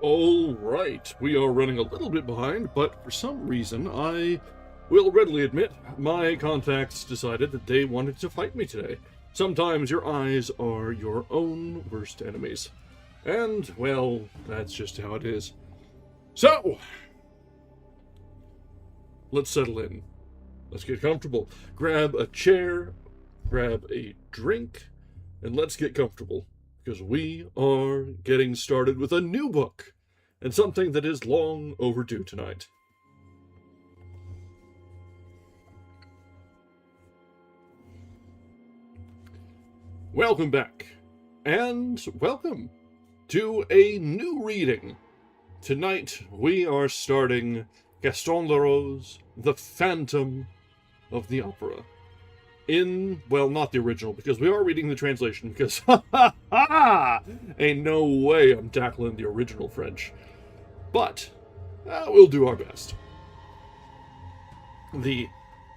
All right, we are running a little bit behind, but for some reason, I will readily admit, my contacts decided that they wanted to fight me today. Sometimes your eyes are your own worst enemies. And, well, that's just how it is. So, let's settle in. Let's get comfortable. Grab a chair, grab a drink, and let's get comfortable. Because we are getting started with a new book, and something that is long overdue tonight. Welcome back, and welcome to a new reading. Tonight we are starting Gaston Leroux's The Phantom of the Opera. Well, not the original, because we are reading the translation, because, ain't no way I'm tackling the original French. But, we'll do our best.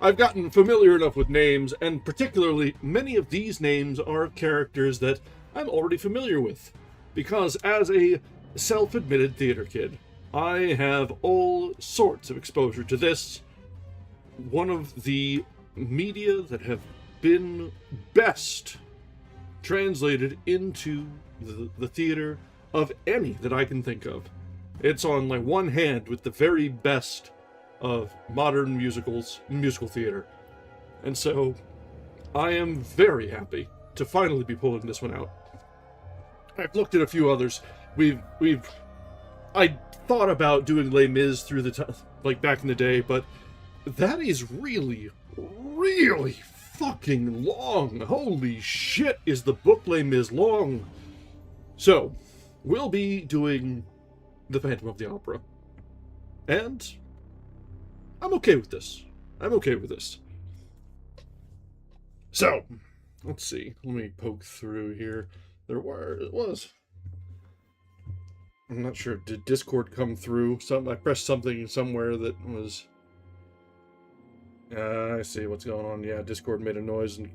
I've gotten familiar enough with names, and particularly many of these names are characters that I'm already familiar with. Because as a self-admitted theater kid, I have all sorts of exposure to this. One of the media that have been best translated into the theater of any that I can think of. It's on like one hand with the very best of modern musical theater. And so I am very happy to finally be pulling this one out. I've looked at a few others. I thought about doing Les Mis through like back in the day, but that is really fucking long. Holy shit, is the book Les Mis long. So, we'll be doing The Phantom of the Opera. And I'm okay with this. So, let's see. Let me poke through here. It was. I'm not sure. Did Discord come through? I pressed something somewhere that was... I see what's going on. Yeah, Discord made a noise and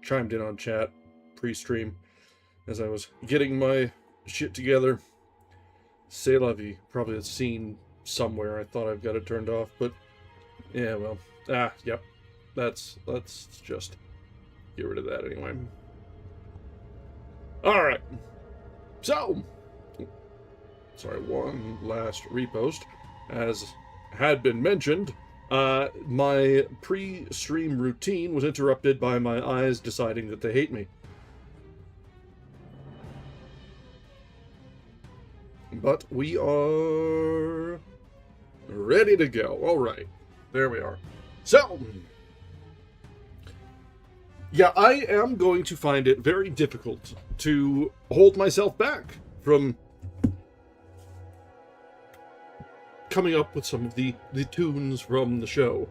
chimed in on chat pre-stream as I was getting my shit together. C'est la vie. Probably a scene somewhere. I thought I've got it turned off, but yeah, well. Yep. Let's just get rid of that anyway. Alright. So, sorry, one last repost. As had been mentioned, my pre-stream routine was interrupted by my eyes deciding that they hate me. But we are ready to go. Alright, there we are. So, yeah, I am going to find it very difficult to hold myself back from coming up with some of the tunes from the show.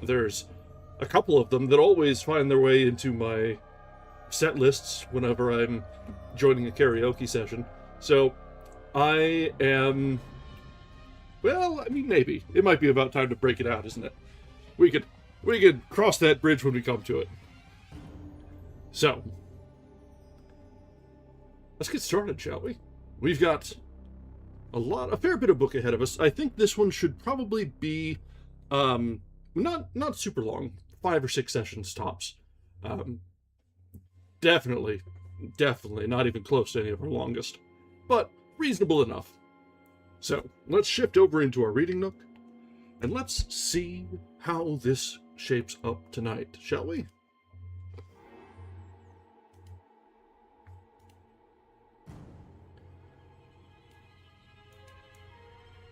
There's a couple of them that always find their way into my set lists whenever I'm joining a karaoke session. So I am, well, I mean, maybe. It might be about time to break it out, isn't it? We could cross that bridge when we come to it. So, let's get started, shall we? We've got a fair bit of book ahead of us. I think this one should probably be, not super long, 5 or 6 sessions tops. Definitely not even close to any of our longest, but reasonable enough. So, let's shift over into our reading nook, and let's see how this shapes up tonight, shall we?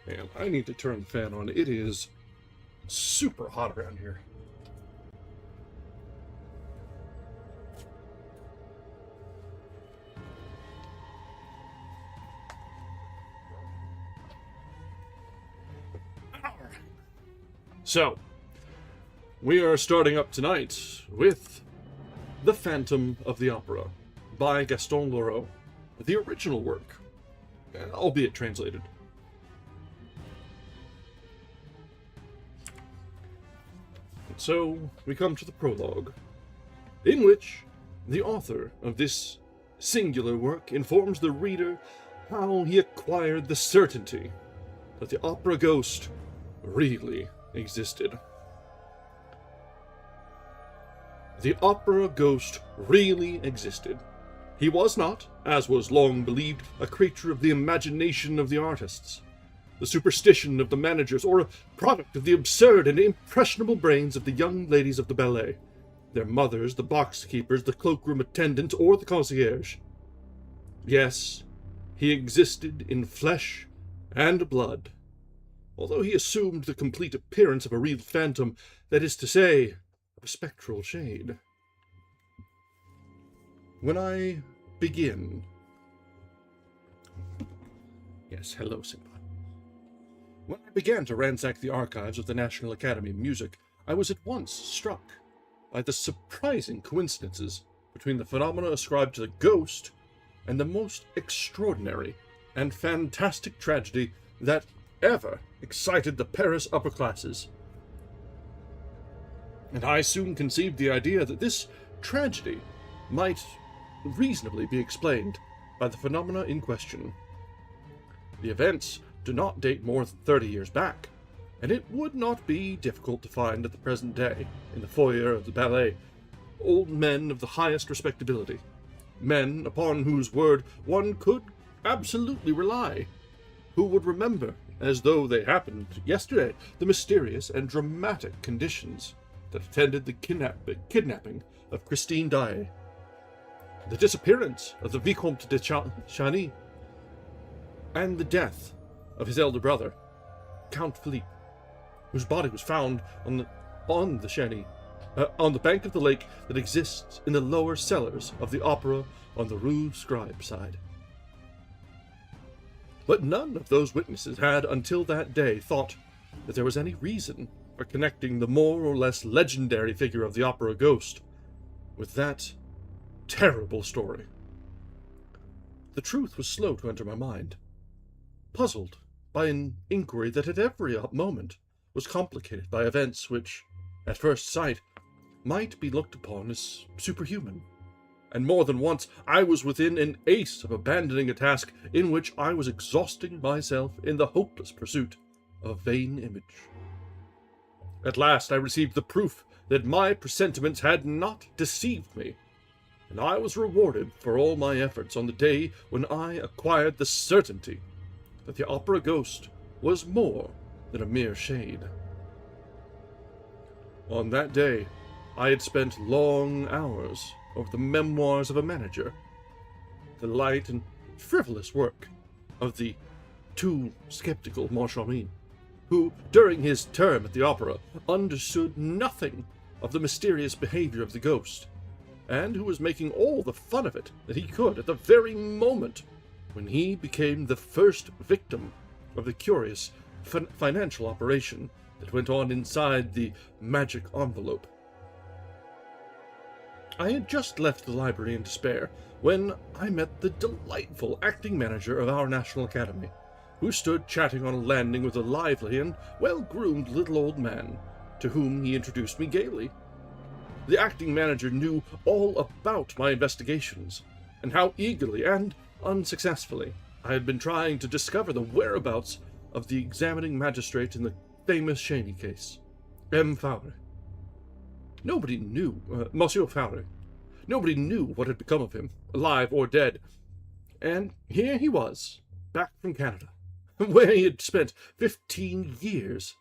Man, I need to turn the fan on. It is super hot around here. So, we are starting up tonight with The Phantom of the Opera by Gaston Leroux, the original work, albeit translated. So, we come to the prologue, in which the author of this singular work informs the reader how he acquired the certainty that the opera ghost really existed. The opera ghost really existed. He was not, as was long believed, a creature of the imagination of the artists, the superstition of the managers, or a product of the absurd and impressionable brains of the young ladies of the ballet, their mothers, the box keepers, the cloakroom attendants, or the concierge. Yes, he existed in flesh and blood, although he assumed the complete appearance of a real phantom, that is to say, of a spectral shade. When I begin... Yes, hello, Simba. When I began to ransack the archives of the National Academy of Music, I was at once struck by the surprising coincidences between the phenomena ascribed to the ghost and the most extraordinary and fantastic tragedy that ever excited the Paris upper classes. And I soon conceived the idea that this tragedy might reasonably be explained by the phenomena in question. The events do not date more than 30 years back, and it would not be difficult to find at the present day, in the foyer of the ballet, old men of the highest respectability, men upon whose word one could absolutely rely, who would remember, as though they happened yesterday, the mysterious and dramatic conditions that attended the kidnapping of Christine Daae, the disappearance of the Vicomte de Chagny, and the death of his elder brother, Count Philippe, whose body was found on the bank of the lake that exists in the lower cellars of the opera on the Rue Scribe side. But none of those witnesses had, until that day, thought that there was any reason for connecting the more or less legendary figure of the opera ghost with that terrible story. The truth was slow to enter my mind, puzzled by an inquiry that at every moment was complicated by events which, at first sight, might be looked upon as superhuman. And more than once I was within an ace of abandoning a task in which I was exhausting myself in the hopeless pursuit of a vain image. At last I received the proof that my presentiments had not deceived me, and I was rewarded for all my efforts on the day when I acquired the certainty that the opera ghost was more than a mere shade. On that day, I had spent long hours over the memoirs of a manager, the light and frivolous work of the too skeptical Montchamin, who, during his term at the opera, understood nothing of the mysterious behavior of the ghost, and who was making all the fun of it that he could at the very moment when he became the first victim of the curious financial operation that went on inside the magic envelope. I had just left the library in despair when I met the delightful acting manager of our National Academy, who stood chatting on a landing with a lively and well-groomed little old man, to whom he introduced me gaily. The acting manager knew all about my investigations, and how eagerly and unsuccessfully I had been trying to discover the whereabouts of the examining magistrate in the famous Cheney case, M. Faure. Nobody knew, Monsieur Faure. Nobody knew what had become of him, alive or dead. And here he was, back from Canada, where he had spent 15 years.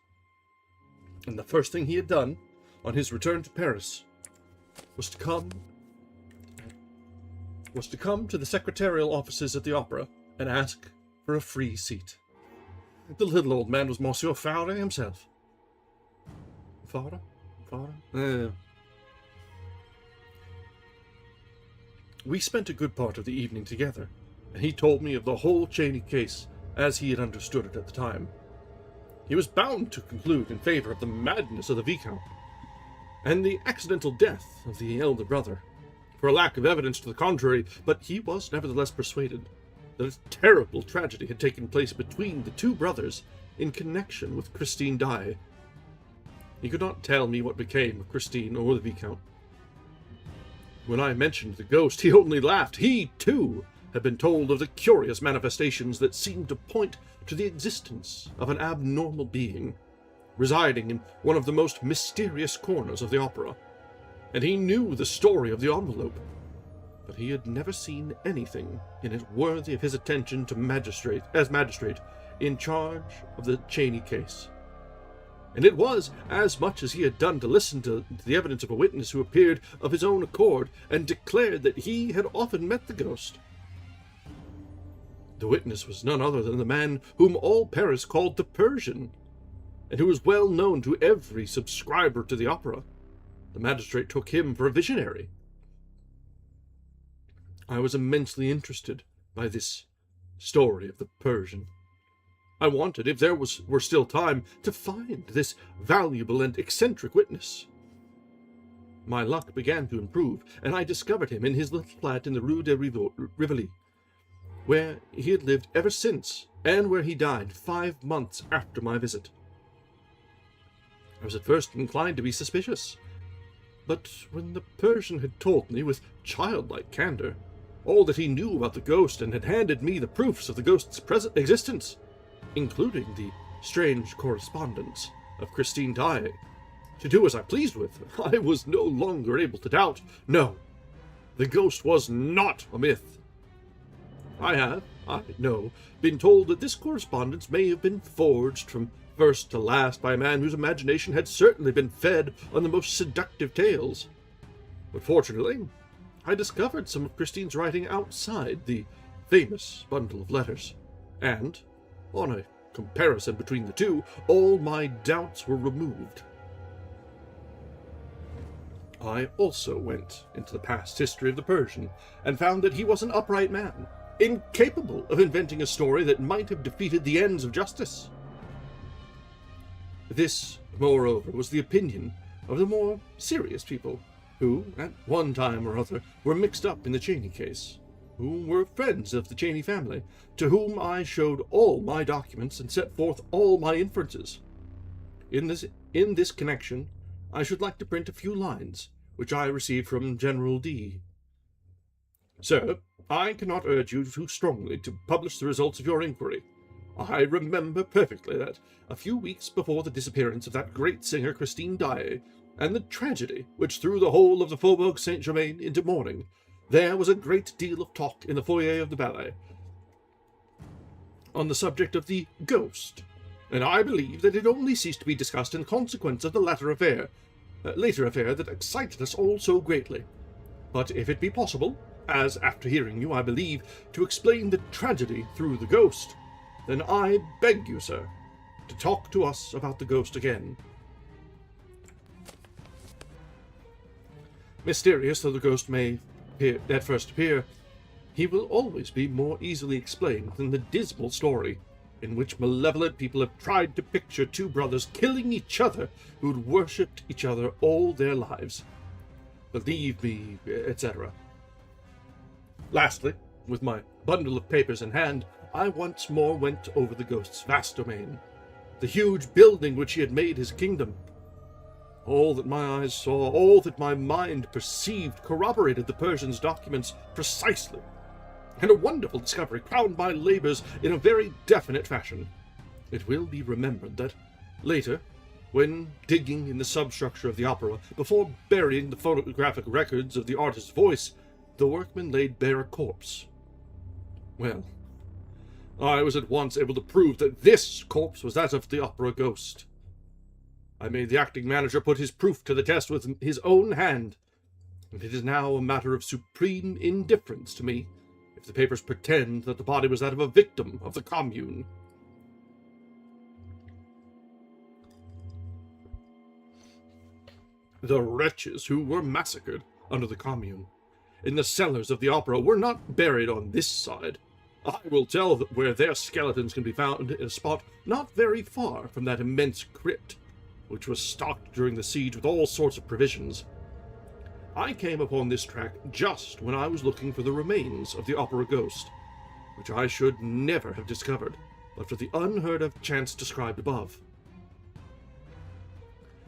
And the first thing he had done, on his return to Paris, was to come to the secretarial offices at the opera and ask for a free seat. The little old man was Monsieur Faure himself. Faure? We spent a good part of the evening together, and he told me of the whole Cheney case as he had understood it at the time. He was bound to conclude in favor of the madness of the Viscount, and the accidental death of the elder brother, for a lack of evidence to the contrary, but he was nevertheless persuaded that a terrible tragedy had taken place between the two brothers in connection with Christine Daae. He could not tell me what became of Christine or the Viscount. When I mentioned the ghost, he only laughed. He, too, had been told of the curious manifestations that seemed to point to the existence of an abnormal being residing in one of the most mysterious corners of the opera, and he knew the story of the envelope, but he had never seen anything in it worthy of his attention to magistrate in charge of the Cheney case. And it was as much as he had done to listen to the evidence of a witness who appeared of his own accord and declared that he had often met the ghost. The witness was none other than the man whom all Paris called the Persian, and who was well known to every subscriber to the opera. The magistrate took him for a visionary. I was immensely interested by this story of the Persian. I wanted, if there were still time, to find this valuable and eccentric witness. My luck began to improve, and I discovered him in his little flat in the Rue de Rivoli, where he had lived ever since, and where he died 5 months after my visit. I was at first inclined to be suspicious, but when the Persian had told me with childlike candor all that he knew about the ghost and had handed me the proofs of the ghost's present existence, including the strange correspondence of Christine Daae, to do as I pleased with, I was no longer able to doubt. No, the ghost was not a myth. I know, been told that this correspondence may have been forged from first to last by a man whose imagination had certainly been fed on the most seductive tales. But fortunately, I discovered some of Christine's writing outside the famous bundle of letters, and, on a comparison between the two, all my doubts were removed. I also went into the past history of the Persian, and found that he was an upright man, incapable of inventing a story that might have defeated the ends of justice. This, moreover, was the opinion of the more serious people, who, at one time or other, were mixed up in the Cheney case, who were friends of the Cheney family, to whom I showed all my documents and set forth all my inferences. In this connection, I should like to print a few lines, which I received from General D. Sir, I cannot urge you too strongly to publish the results of your inquiry. I remember perfectly that, a few weeks before the disappearance of that great singer Christine Daae, and the tragedy which threw the whole of the Faubourg Saint-Germain into mourning, there was a great deal of talk in the foyer of the ballet on the subject of the ghost, and I believe that it only ceased to be discussed in consequence of the later affair that excited us all so greatly. But if it be possible, as after hearing you I believe, to explain the tragedy through the ghost, then I beg you, sir, to talk to us about the ghost again. Mysterious though the ghost may at first appear, he will always be more easily explained than the dismal story in which malevolent people have tried to picture two brothers killing each other who'd worshipped each other all their lives. Believe me, etc. Lastly, with my bundle of papers in hand, I once more went over the ghost's vast domain, the huge building which he had made his kingdom. All that my eyes saw, all that my mind perceived, corroborated the Persian's documents precisely, and a wonderful discovery crowned my labors in a very definite fashion. It will be remembered that, later, when digging in the substructure of the opera, before burying the photographic records of the artist's voice, the workmen laid bare a corpse. Well, I was at once able to prove that this corpse was that of the opera ghost. I made the acting manager put his proof to the test with his own hand, and it is now a matter of supreme indifference to me if the papers pretend that the body was that of a victim of the Commune. The wretches who were massacred under the Commune in the cellars of the opera were not buried on this side. I will tell that where their skeletons can be found in a spot not very far from that immense crypt, which was stocked during the siege with all sorts of provisions. I came upon this track just when I was looking for the remains of the opera ghost, which I should never have discovered but for the unheard-of chance described above.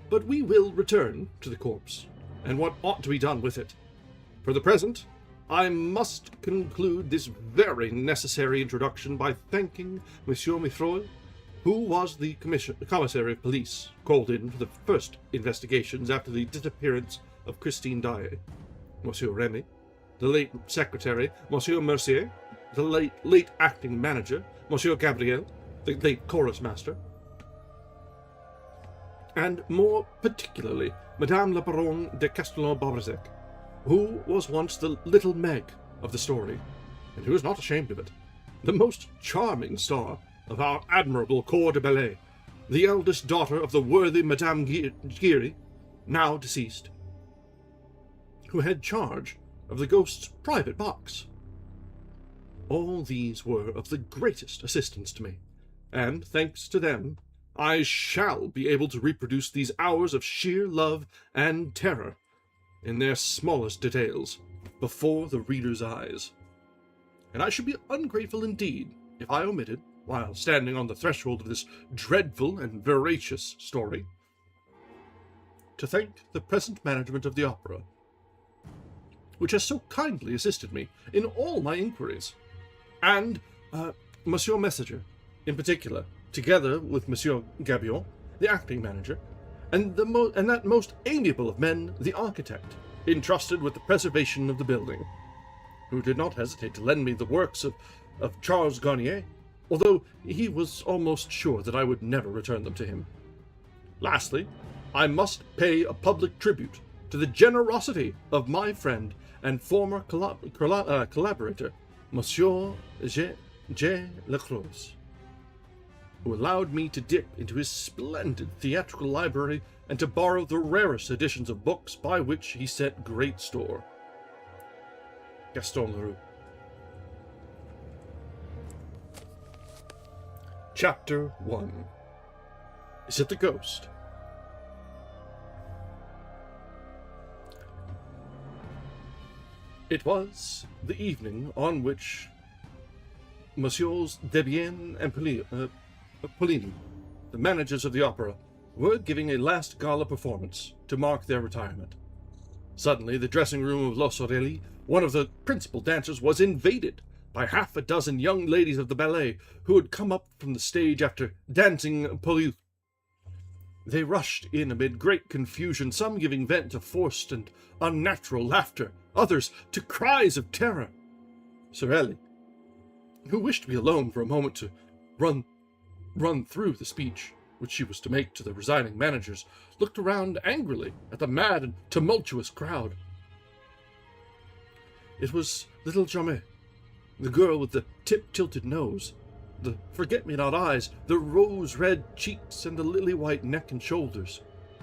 But we will return to the corpse, and what ought to be done with it. For the present, I must conclude this very necessary introduction by thanking Monsieur Mifroy, who was the commissary of police called in for the first investigations after the disappearance of Christine Daae, Monsieur Remy, the late secretary, Monsieur Mercier, the late acting manager, Monsieur Gabriel, the late chorus master, and more particularly Madame la Baronne de Castelnau-Barbezic, who was once the little Meg of the story, and who is not ashamed of it, the most charming star of our admirable corps de ballet, the eldest daughter of the worthy Madame Giry, now deceased, who had charge of the ghost's private box. All these were of the greatest assistance to me, and, thanks to them, I shall be able to reproduce these hours of sheer love and terror in their smallest details before the reader's eyes. And I should be ungrateful indeed if I omitted, while standing on the threshold of this dreadful and veracious story, to thank the present management of the opera, which has so kindly assisted me in all my inquiries, and Monsieur Messenger, in particular, together with Monsieur Gabion, the acting manager, and that most amiable of men, the architect, entrusted with the preservation of the building, who did not hesitate to lend me the works of Charles Garnier, although he was almost sure that I would never return them to him. Lastly, I must pay a public tribute to the generosity of my friend and former collaborator, Monsieur J. Leroux, who allowed me to dip into his splendid theatrical library and to borrow the rarest editions of books by which he set great store. Gaston Leroux. Chapter 1. Is it the ghost? It was the evening on which Messieurs Debienne and Poligny, the managers of the opera, were giving a last gala performance to mark their retirement. Suddenly, the dressing room of Los Aurélie, one of the principal dancers, was invaded by half a dozen young ladies of the ballet who had come up from the stage after dancing Polyeucte. They rushed in amid great confusion, some giving vent to forced and unnatural laughter, others to cries of terror. Sorelli, who wished to be alone for a moment to run through the speech which she was to make to the resigning managers, looked around angrily at the mad and tumultuous crowd. It was little Jamais, the girl with the tip-tilted nose, the forget-me-not eyes, the rose-red cheeks, and the lily-white neck and shoulders,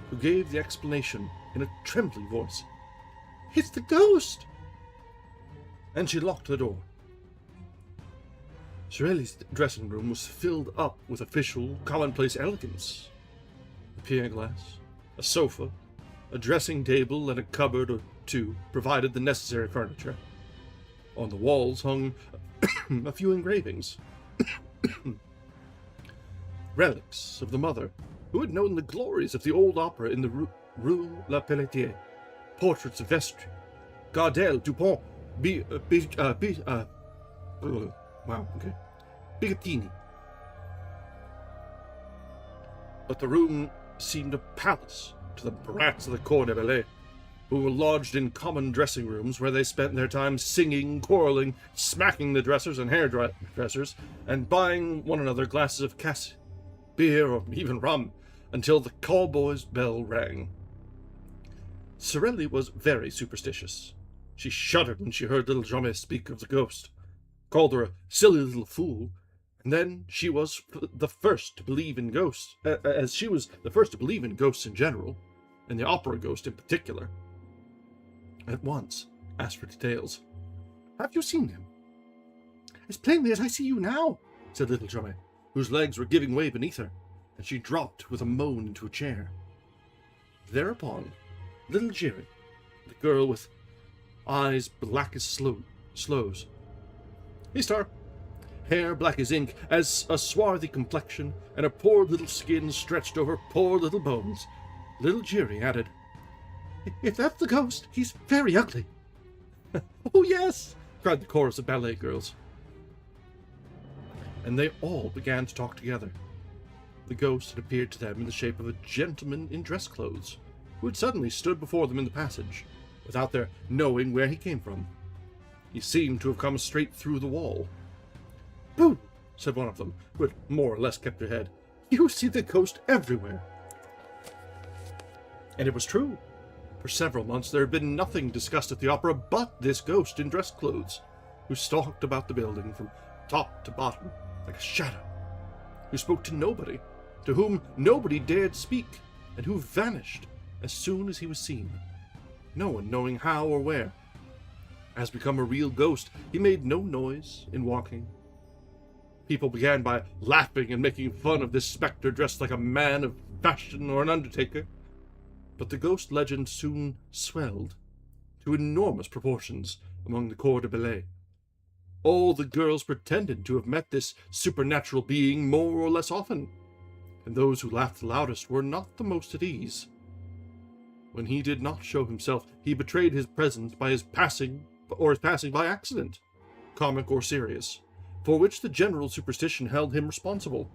who gave the explanation in a trembling voice. "It's the ghost!" And she locked the door. Sorelli's dressing room was filled up with official, commonplace elegance. A piano glass, a sofa, a dressing table, and a cupboard or two provided the necessary furniture. On the walls hung a few engravings. Relics of the mother, who had known the glories of the old opera in the Rue La Pelletier. Portraits of Vestry, Gardel, Dupont, Bigatini. But the room seemed a palace to the brats of the corps de ballet, who were lodged in common dressing rooms where they spent their time singing, quarreling, smacking the dressers and hairdressers, and buying one another glasses of cassie, beer, or even rum, until the call-boy's bell rang. Sorelli was very superstitious. She shuddered when she heard little Jamais speak of the ghost, called her a silly little fool, and then she was the first to believe in ghosts, as she was the first to believe in ghosts in general, and the opera ghost in particular. At once asked for details. "Have you seen him?" "As plainly as I see you now," said little Jamais, whose legs were giving way beneath her, and she dropped with a moan into a chair. Thereupon, little Giry, the girl with eyes black as sloes, hissed her, hair black as ink, as a swarthy complexion, and a poor little skin stretched over poor little bones, little Giry added, "If that's the ghost, he's very ugly." "Oh, yes!" cried the chorus of ballet girls. And they all began to talk together. The ghost had appeared to them in the shape of a gentleman in dress clothes, who had suddenly stood before them in the passage, without their knowing where he came from. He seemed to have come straight through the wall. "Boo!" said one of them, who had more or less kept her head. "You see the ghost everywhere." And it was true. For several months there had been nothing discussed at the opera but this ghost in dress clothes, who stalked about the building from top to bottom like a shadow, who spoke to nobody, to whom nobody dared speak, and who vanished as soon as he was seen, no one knowing how or where. As become a real ghost, he made no noise in walking. People began by laughing and making fun of this spectre dressed like a man of fashion or an undertaker. But the ghost legend soon swelled to enormous proportions among the corps de ballet. All the girls pretended to have met this supernatural being more or less often, and those who laughed the loudest were not the most at ease. When he did not show himself, he betrayed his presence by his passing by accident, comic or serious, for which the general superstition held him responsible.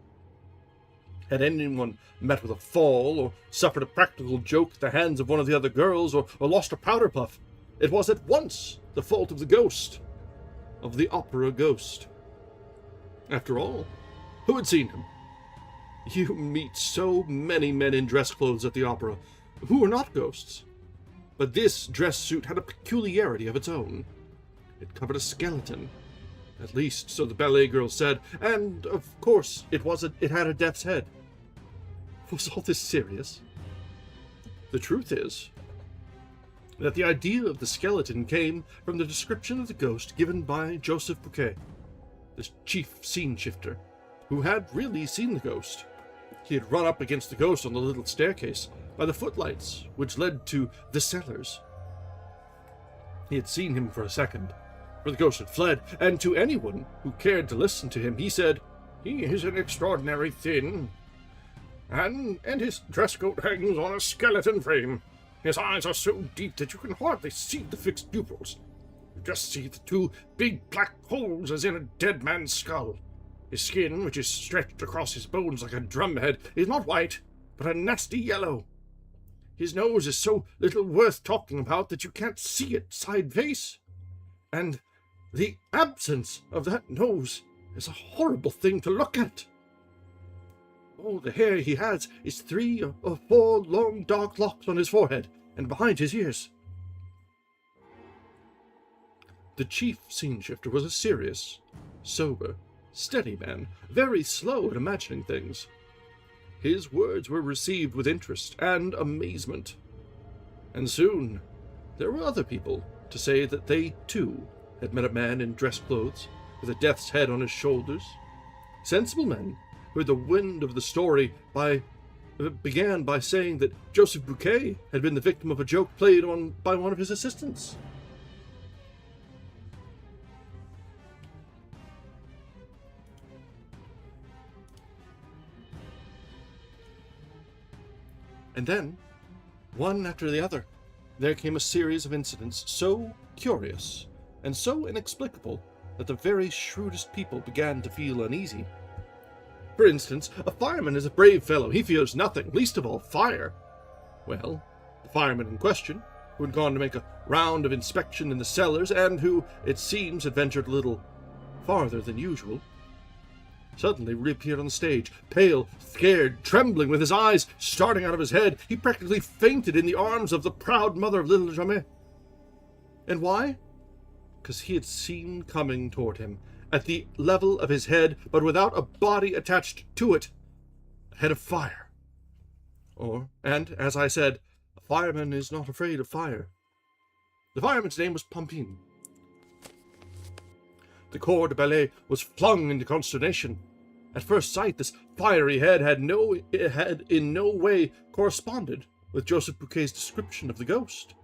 Had anyone met with a fall, or suffered a practical joke at the hands of one of the other girls, or lost a powder puff, it was at once the fault of the ghost, of the opera ghost. After all, who had seen him? You meet so many men in dress clothes at the opera who are not ghosts. But this dress suit had a peculiarity of its own. It covered a skeleton. At least, so the ballet girls said, and, of course, it had a death's head. Was all this serious? The truth is that the idea of the skeleton came from the description of the ghost given by Joseph Bouquet, the chief scene shifter, who had really seen the ghost. He had run up against the ghost on the little staircase by the footlights which led to the cellars. He had seen him for a second, for the ghost had fled, and to anyone who cared to listen to him, he said, "He is an extraordinary thin, and his dress coat hangs on a skeleton frame. His eyes are so deep that you can hardly see the fixed pupils. You just see the two big black holes as in a dead man's skull. His skin, which is stretched across his bones like a drumhead, is not white, but a nasty yellow. His nose is so little worth talking about that you can't see it side face. And the absence of that nose is a horrible thing to look at. Oh, the hair he has is 3 or 4 long dark locks on his forehead and behind his ears." The chief scene shifter was a serious, sober, steady man, very slow at imagining things. His words were received with interest and amazement. And soon there were other people to say that they, too, had met a man in dress clothes, with a death's head on his shoulders. Sensible men who had the wind of the story began by saying that Joseph Bouquet had been the victim of a joke played on by one of his assistants. And then, one after the other, there came a series of incidents so curious and so inexplicable that the very shrewdest people began to feel uneasy. For instance, a fireman is a brave fellow. He fears nothing, least of all fire. Well, the fireman in question, who had gone to make a round of inspection in the cellars, and who, it seems, had ventured a little farther than usual, suddenly reappeared on the stage, pale, scared, trembling, with his eyes starting out of his head. He practically fainted in the arms of the proud mother of little Jamais. And why? Because he had seen coming toward him, at the level of his head, but without a body attached to it, a head of fire. And, as I said, a fireman is not afraid of fire. The fireman's name was Pompine. The corps de ballet was flung into consternation. At first sight, this fiery head had in no way corresponded with Joseph Bouquet's description of the ghost.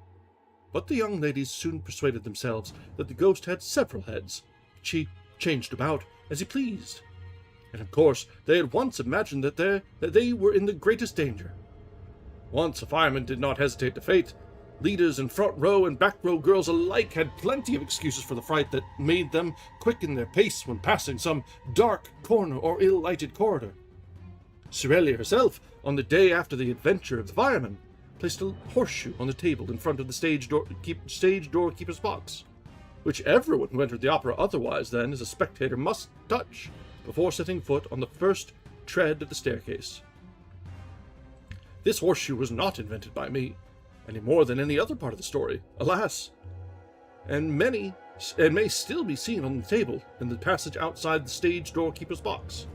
But the young ladies soon persuaded themselves that the ghost had several heads, which he changed about as he pleased. And of course, they at once imagined that they were in the greatest danger. Once a fireman did not hesitate to faint, Leaders in front row and back row girls alike had plenty of excuses for the fright that made them quicken their pace when passing some dark corner or ill-lighted corridor. Sorelli herself, on the day after the adventure of the fireman, placed a horseshoe on the table in front of the stage doorkeeper's box, which everyone who entered the opera otherwise than as a spectator must touch before setting foot on the first tread of the staircase. This horseshoe was not invented by me, any more than any other part of the story, alas, and may still be seen on the table in the passage outside the stage doorkeeper's box,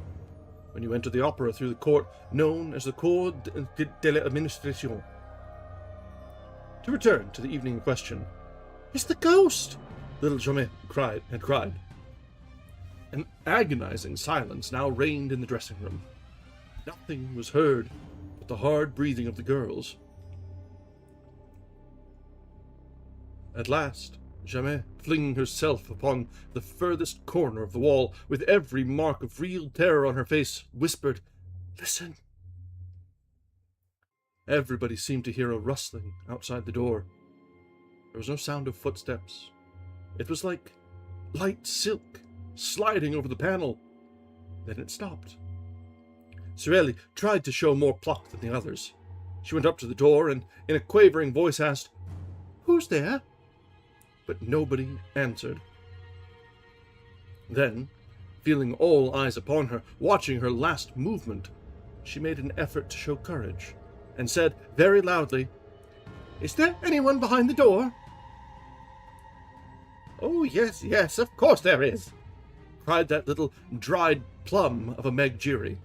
when you enter the opera through the court known as the Cour de l'Administration. To return to the evening in question, "It's the ghost!" little Jamais had cried. An agonizing silence now reigned in the dressing room. Nothing was heard but the hard breathing of the girls. At last, Jamais, flinging herself upon the furthest corner of the wall, with every mark of real terror on her face, whispered, "Listen." Everybody seemed to hear a rustling outside the door. There was no sound of footsteps. It was like light silk sliding over the panel. Then it stopped. Sorelli tried to show more pluck than the others. She went up to the door and, in a quavering voice, asked, "Who's there?" But nobody answered. Then, feeling all eyes upon her, watching her last movement, she made an effort to show courage, and said very loudly, "Is there anyone behind the door?" "Oh, yes, yes, of course there is," cried that little dried plum of a Meg Giry,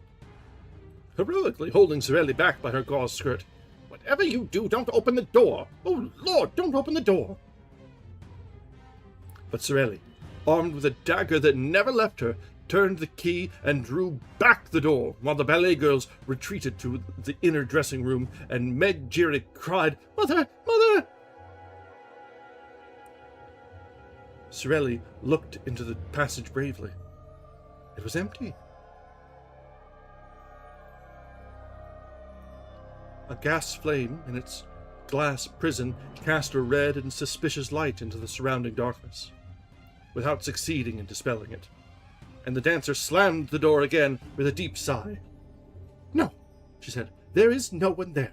heroically holding Sorelli back by her gauze skirt. "Whatever you do, don't open the door. Oh, Lord, don't open the door." But Sorelli, armed with a dagger that never left her, turned the key and drew back the door, while the ballet girls retreated to the inner dressing room, and Meg Giry cried, "Mother! Mother!" Sorelli looked into the passage bravely. It was empty. A gas flame in its glass prison cast a red and suspicious light into the surrounding darkness, without succeeding in dispelling it, and the dancer slammed the door again with a deep sigh. "No," she said, "there is no one there."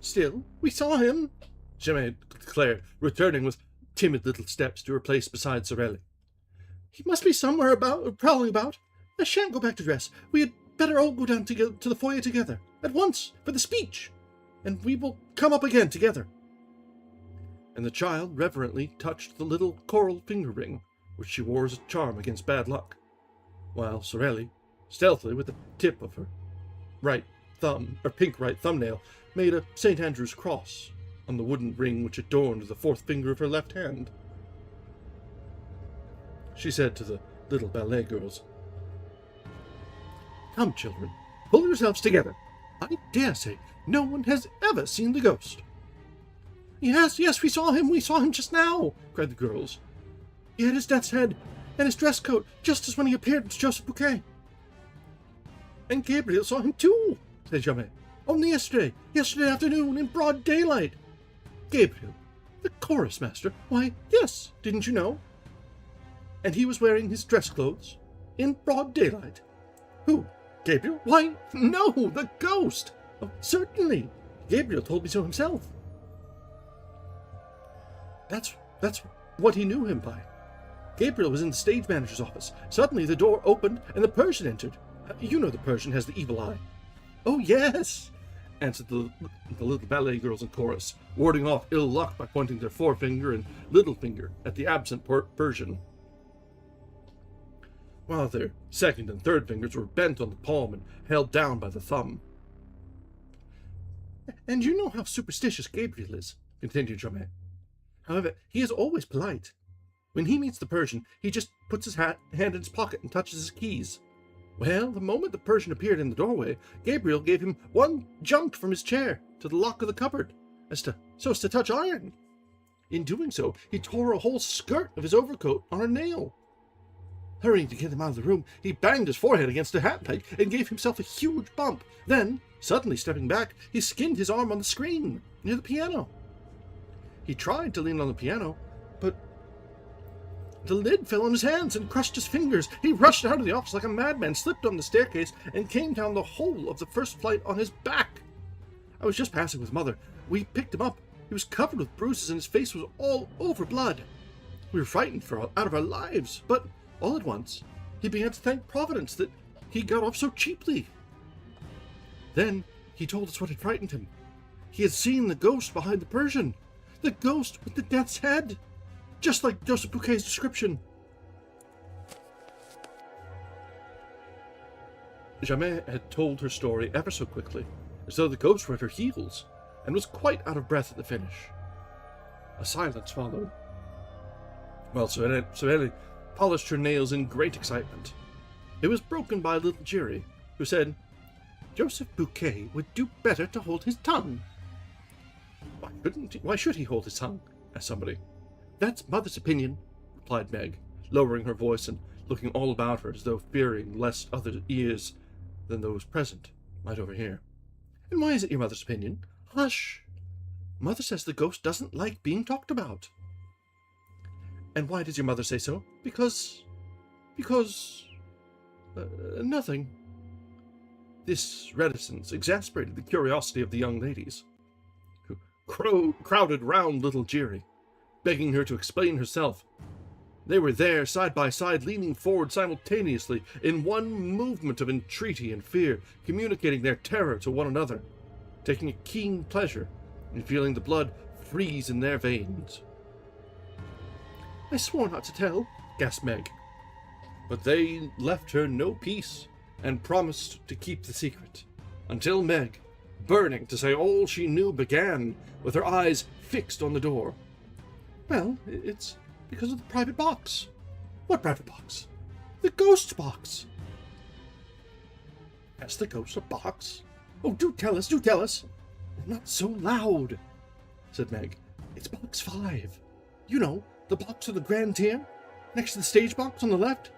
"Still, we saw him," Jamais declared, returning with timid little steps to her place beside Sorelli. "He must be somewhere about, prowling about. I shan't go back to dress. We had better all go down to the foyer together, at once, for the speech, and we will come up again together." And the child reverently touched the little coral finger ring, which she wore as a charm against bad luck, while Sorelli, stealthily with the tip of her pink right thumbnail, made a St. Andrew's cross on the wooden ring which adorned the fourth finger of her left hand. She said to the little ballet girls, "Come, children, pull yourselves together. I dare say no one has ever seen the ghost." "Yes, yes, we saw him just now," cried the girls. "He had his death's head and his dress coat just as when he appeared to Joseph Bouquet." "And Gabriel saw him too," said Jamais. "Only yesterday afternoon, in broad daylight." "Gabriel, the chorus master? Why, yes, didn't you know? And he was wearing his dress clothes in broad daylight." "Who? Gabriel? Why, no, the ghost! Oh, certainly. Gabriel told me so himself." That's what he knew him by. Gabriel was in the stage manager's office. Suddenly the door opened and the Persian entered. You know the Persian has the evil eye. "Oh, yes," answered the little ballet girls in chorus, warding off ill luck by pointing their forefinger and little finger at the absent Persian, while their second and third fingers were bent on the palm and held down by the thumb. "And you know how superstitious Gabriel is," continued Jamais. "However, he is always polite. When he meets the Persian, he just puts his hand in his pocket and touches his keys. Well, the moment the Persian appeared in the doorway, Gabriel gave him one jump from his chair to the lock of the cupboard, so as to touch iron. In doing so, he tore a whole skirt of his overcoat on a nail. Hurrying to get him out of the room, he banged his forehead against a hat peg and gave himself a huge bump. Then, suddenly stepping back, he skinned his arm on the screen, near the piano. He tried to lean on the piano, but the lid fell on his hands and crushed his fingers. He rushed out of the office like a madman, slipped on the staircase, and came down the whole of the first flight on his back. I was just passing with Mother. We picked him up. He was covered with bruises and his face was all over blood. We were frightened out of our lives, but all at once, he began to thank Providence that he got off so cheaply. Then he told us what had frightened him. He had seen the ghost behind the Persian. The ghost with the death's head. Just like Joseph Bouquet's description. Jamais had told her story ever so quickly, as though the ghost were at her heels, and was quite out of breath at the finish. A silence followed. Well, Sorelli polished her nails in great excitement. It was broken by little Jerry, who said, "Joseph Bouquet would do better to hold his tongue." Why should he hold his tongue?" asked somebody. "That's Mother's opinion," replied Meg, lowering her voice and looking all about her as though fearing lest other ears than those present might overhear. "And why is it your mother's opinion?" "Hush! Mother says the ghost doesn't like being talked about." "And why does your mother say so?" Because... nothing." This reticence exasperated the curiosity of the young ladies, who crowded round little Jerry, begging her to explain herself. They were there, side by side, leaning forward simultaneously, in one movement of entreaty and fear, communicating their terror to one another, taking a keen pleasure in feeling the blood freeze in their veins. "I swore not to tell," gasped Meg. But they left her no peace, and promised to keep the secret, until Meg, burning to say all she knew, began, with her eyes fixed on the door. "Well, it's because of the private box." "What private box?" "The ghost box." "Has the ghost a box? Oh, do tell us, do tell us." "Not so loud," said Meg. "It's box 5. You know, the box of the grand tier, next to the stage box on the left."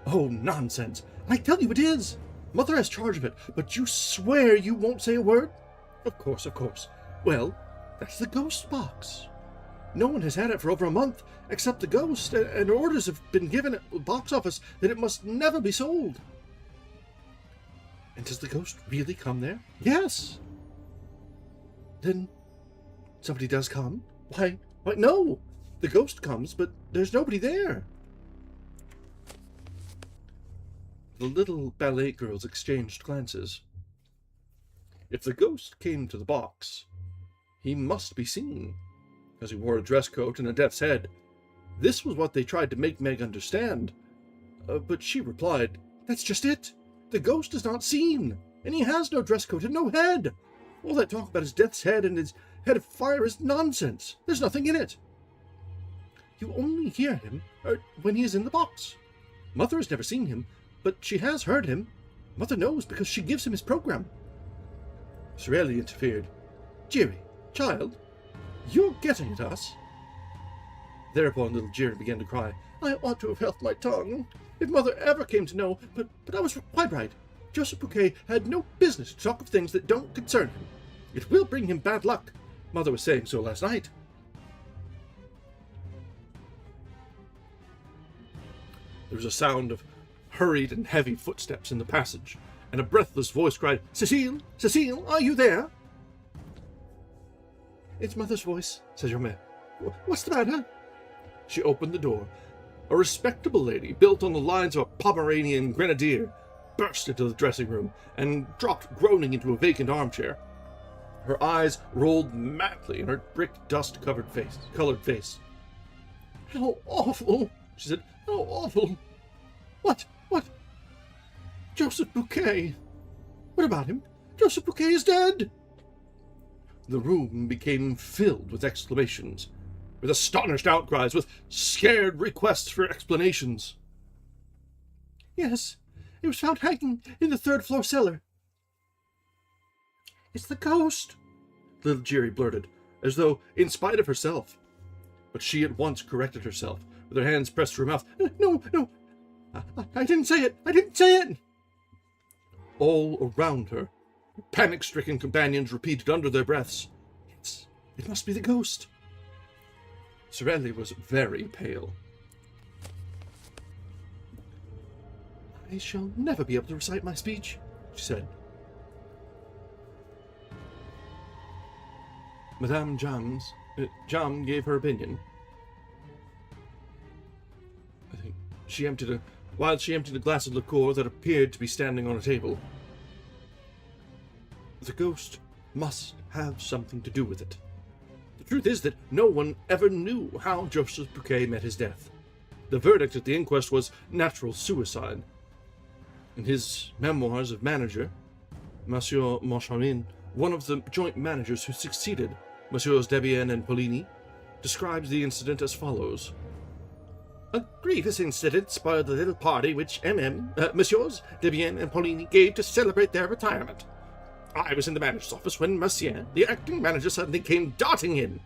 "Oh, nonsense. I tell you it is. Mother has charge of it, but you swear you won't say a word?" Of course. "Well, that's the ghost box. No one has had it for over a month, except the ghost, and orders have been given at the box office that it must never be sold." "And does the ghost really come there?" "Yes." "Then somebody does come?" Why, no. The ghost comes, but there's nobody there." The little ballet girls exchanged glances. If the ghost came to the box, he must be seen, as he wore a dress coat and a death's head. This was what they tried to make Meg understand. But she replied, "That's just it. The ghost is not seen, and he has no dress coat and no head. All that talk about his death's head and his head of fire is nonsense. There's nothing in it. You only hear him when he is in the box. Mother has never seen him, but she has heard him. Mother knows because she gives him his program." Sorelli interfered. "Jerry, child, you're getting at us." Thereupon little Jerry began to cry. "I ought to have held my tongue. If Mother ever came to know, but I was quite right. Joseph Bouquet had no business to talk of things that don't concern him. It will bring him bad luck. Mother was saying so last night." There was a sound of hurried and heavy footsteps in the passage, and a breathless voice cried, "Cecile! Cecile, are you there?" "It's Mother's voice," said Germaine. "What's the matter?" She opened the door. A respectable lady, built on the lines of a Pomeranian grenadier, burst into the dressing room and dropped groaning into a vacant armchair. Her eyes rolled madly in her brick dust-colored face. "How awful!" she said. "How awful!" What? "Joseph Bouquet." "What about him?" "Joseph Bouquet is dead." The room became filled with exclamations, with astonished outcries, with scared requests for explanations. "Yes, he was found hanging in the third-floor cellar." "It's the ghost," little Jerry blurted, as though in spite of herself. But she at once corrected herself, with her hands pressed to her mouth. No, I didn't say it! I didn't say it! All around her, panic-stricken companions repeated under their breaths, It must be the ghost. Sorelli was very pale. I shall never be able to recite my speech, she said. Madame Jam gave her opinion. I think while she emptied a glass of liqueur that appeared to be standing on a table. The ghost must have something to do with it. The truth is that no one ever knew how Joseph Bouquet met his death. The verdict at the inquest was natural suicide. In his memoirs of manager, Monsieur Moncharmin, one of the joint managers who succeeded Messieurs Debienne and Poligny, describes the incident as follows. A grievous incident spoiled the little party which Messieurs Debienne and Poligny gave to celebrate their retirement. I was in the manager's office when Monsieur, the acting manager, suddenly came darting in.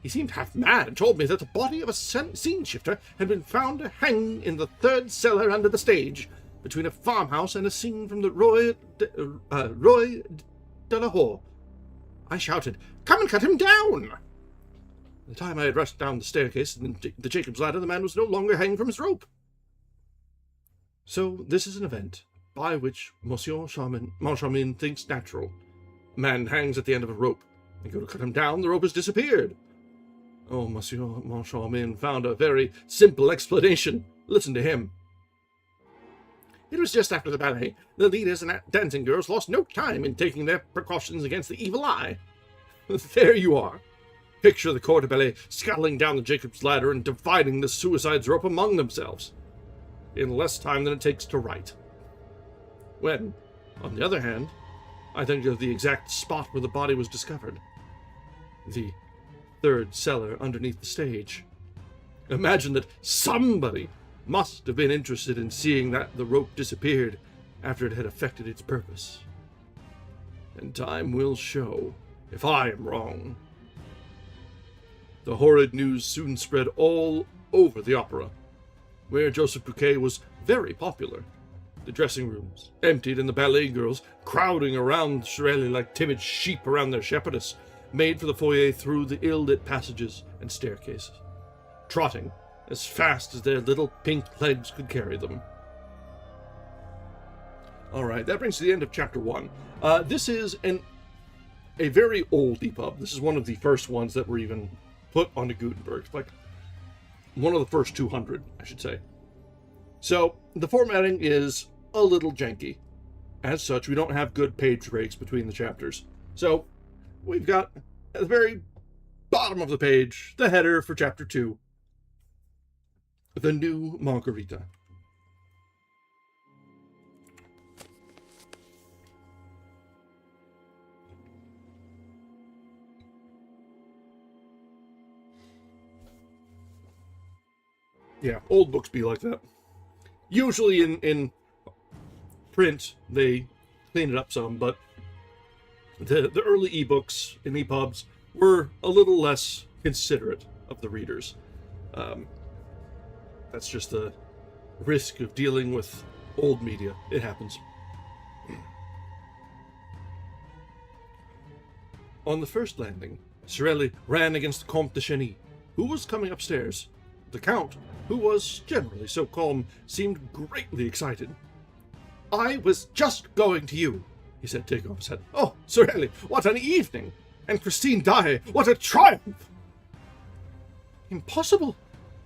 He seemed half mad and told me that the body of a scene shifter had been found hanging in the third cellar under the stage, between a farmhouse and a scene from the Roy de la Hore. I shouted, "Come and cut him down!" By the time I had rushed down the staircase and the Jacob's ladder, the man was no longer hanging from his rope. So this is an event by which Monsieur Moncharmin thinks natural. A man hangs at the end of a rope. You go to cut him down, the rope has disappeared. Oh, Monsieur Moncharmin found a very simple explanation. Listen to him. It was just after the ballet. The leaders and dancing girls lost no time in taking their precautions against the evil eye. There you are. Picture the corps de ballet scuttling down the Jacob's ladder and dividing the suicide's rope among themselves, in less time than it takes to write. When, on the other hand, I think of the exact spot where the body was discovered. The third cellar underneath the stage. Imagine that somebody must have been interested in seeing that the rope disappeared after it had effected its purpose. And time will show if I am wrong. The horrid news soon spread all over the opera, where Joseph Bouquet was very popular. The dressing rooms emptied and the ballet girls, crowding around Sorelli like timid sheep around their shepherdess, made for the foyer through the ill-lit passages and staircases, trotting as fast as their little pink legs could carry them. Alright, that brings to the end of chapter 1. This is a very old EPUB. This is one of the first ones that were even put onto Gutenberg. Like, one of the first 200, I should say. So, the formatting is a little janky. As such, we don't have good page breaks between the chapters. So, we've got, at the very bottom of the page, the header for chapter 2. The New Margarita. Yeah, old books be like that. Usually in print, they clean it up some, but the early ebooks and EPUBs were a little less considerate of the readers. That's just the risk of dealing with old media. It happens. On the first landing, Sorelli ran against the Comte de Cheny, who was coming upstairs. The Count, who was generally so calm, seemed greatly excited. "I was just going to you," he said, taking off his hat. "Oh, Sorelli, what an evening! And Christine Daae, what a triumph!" "Impossible,"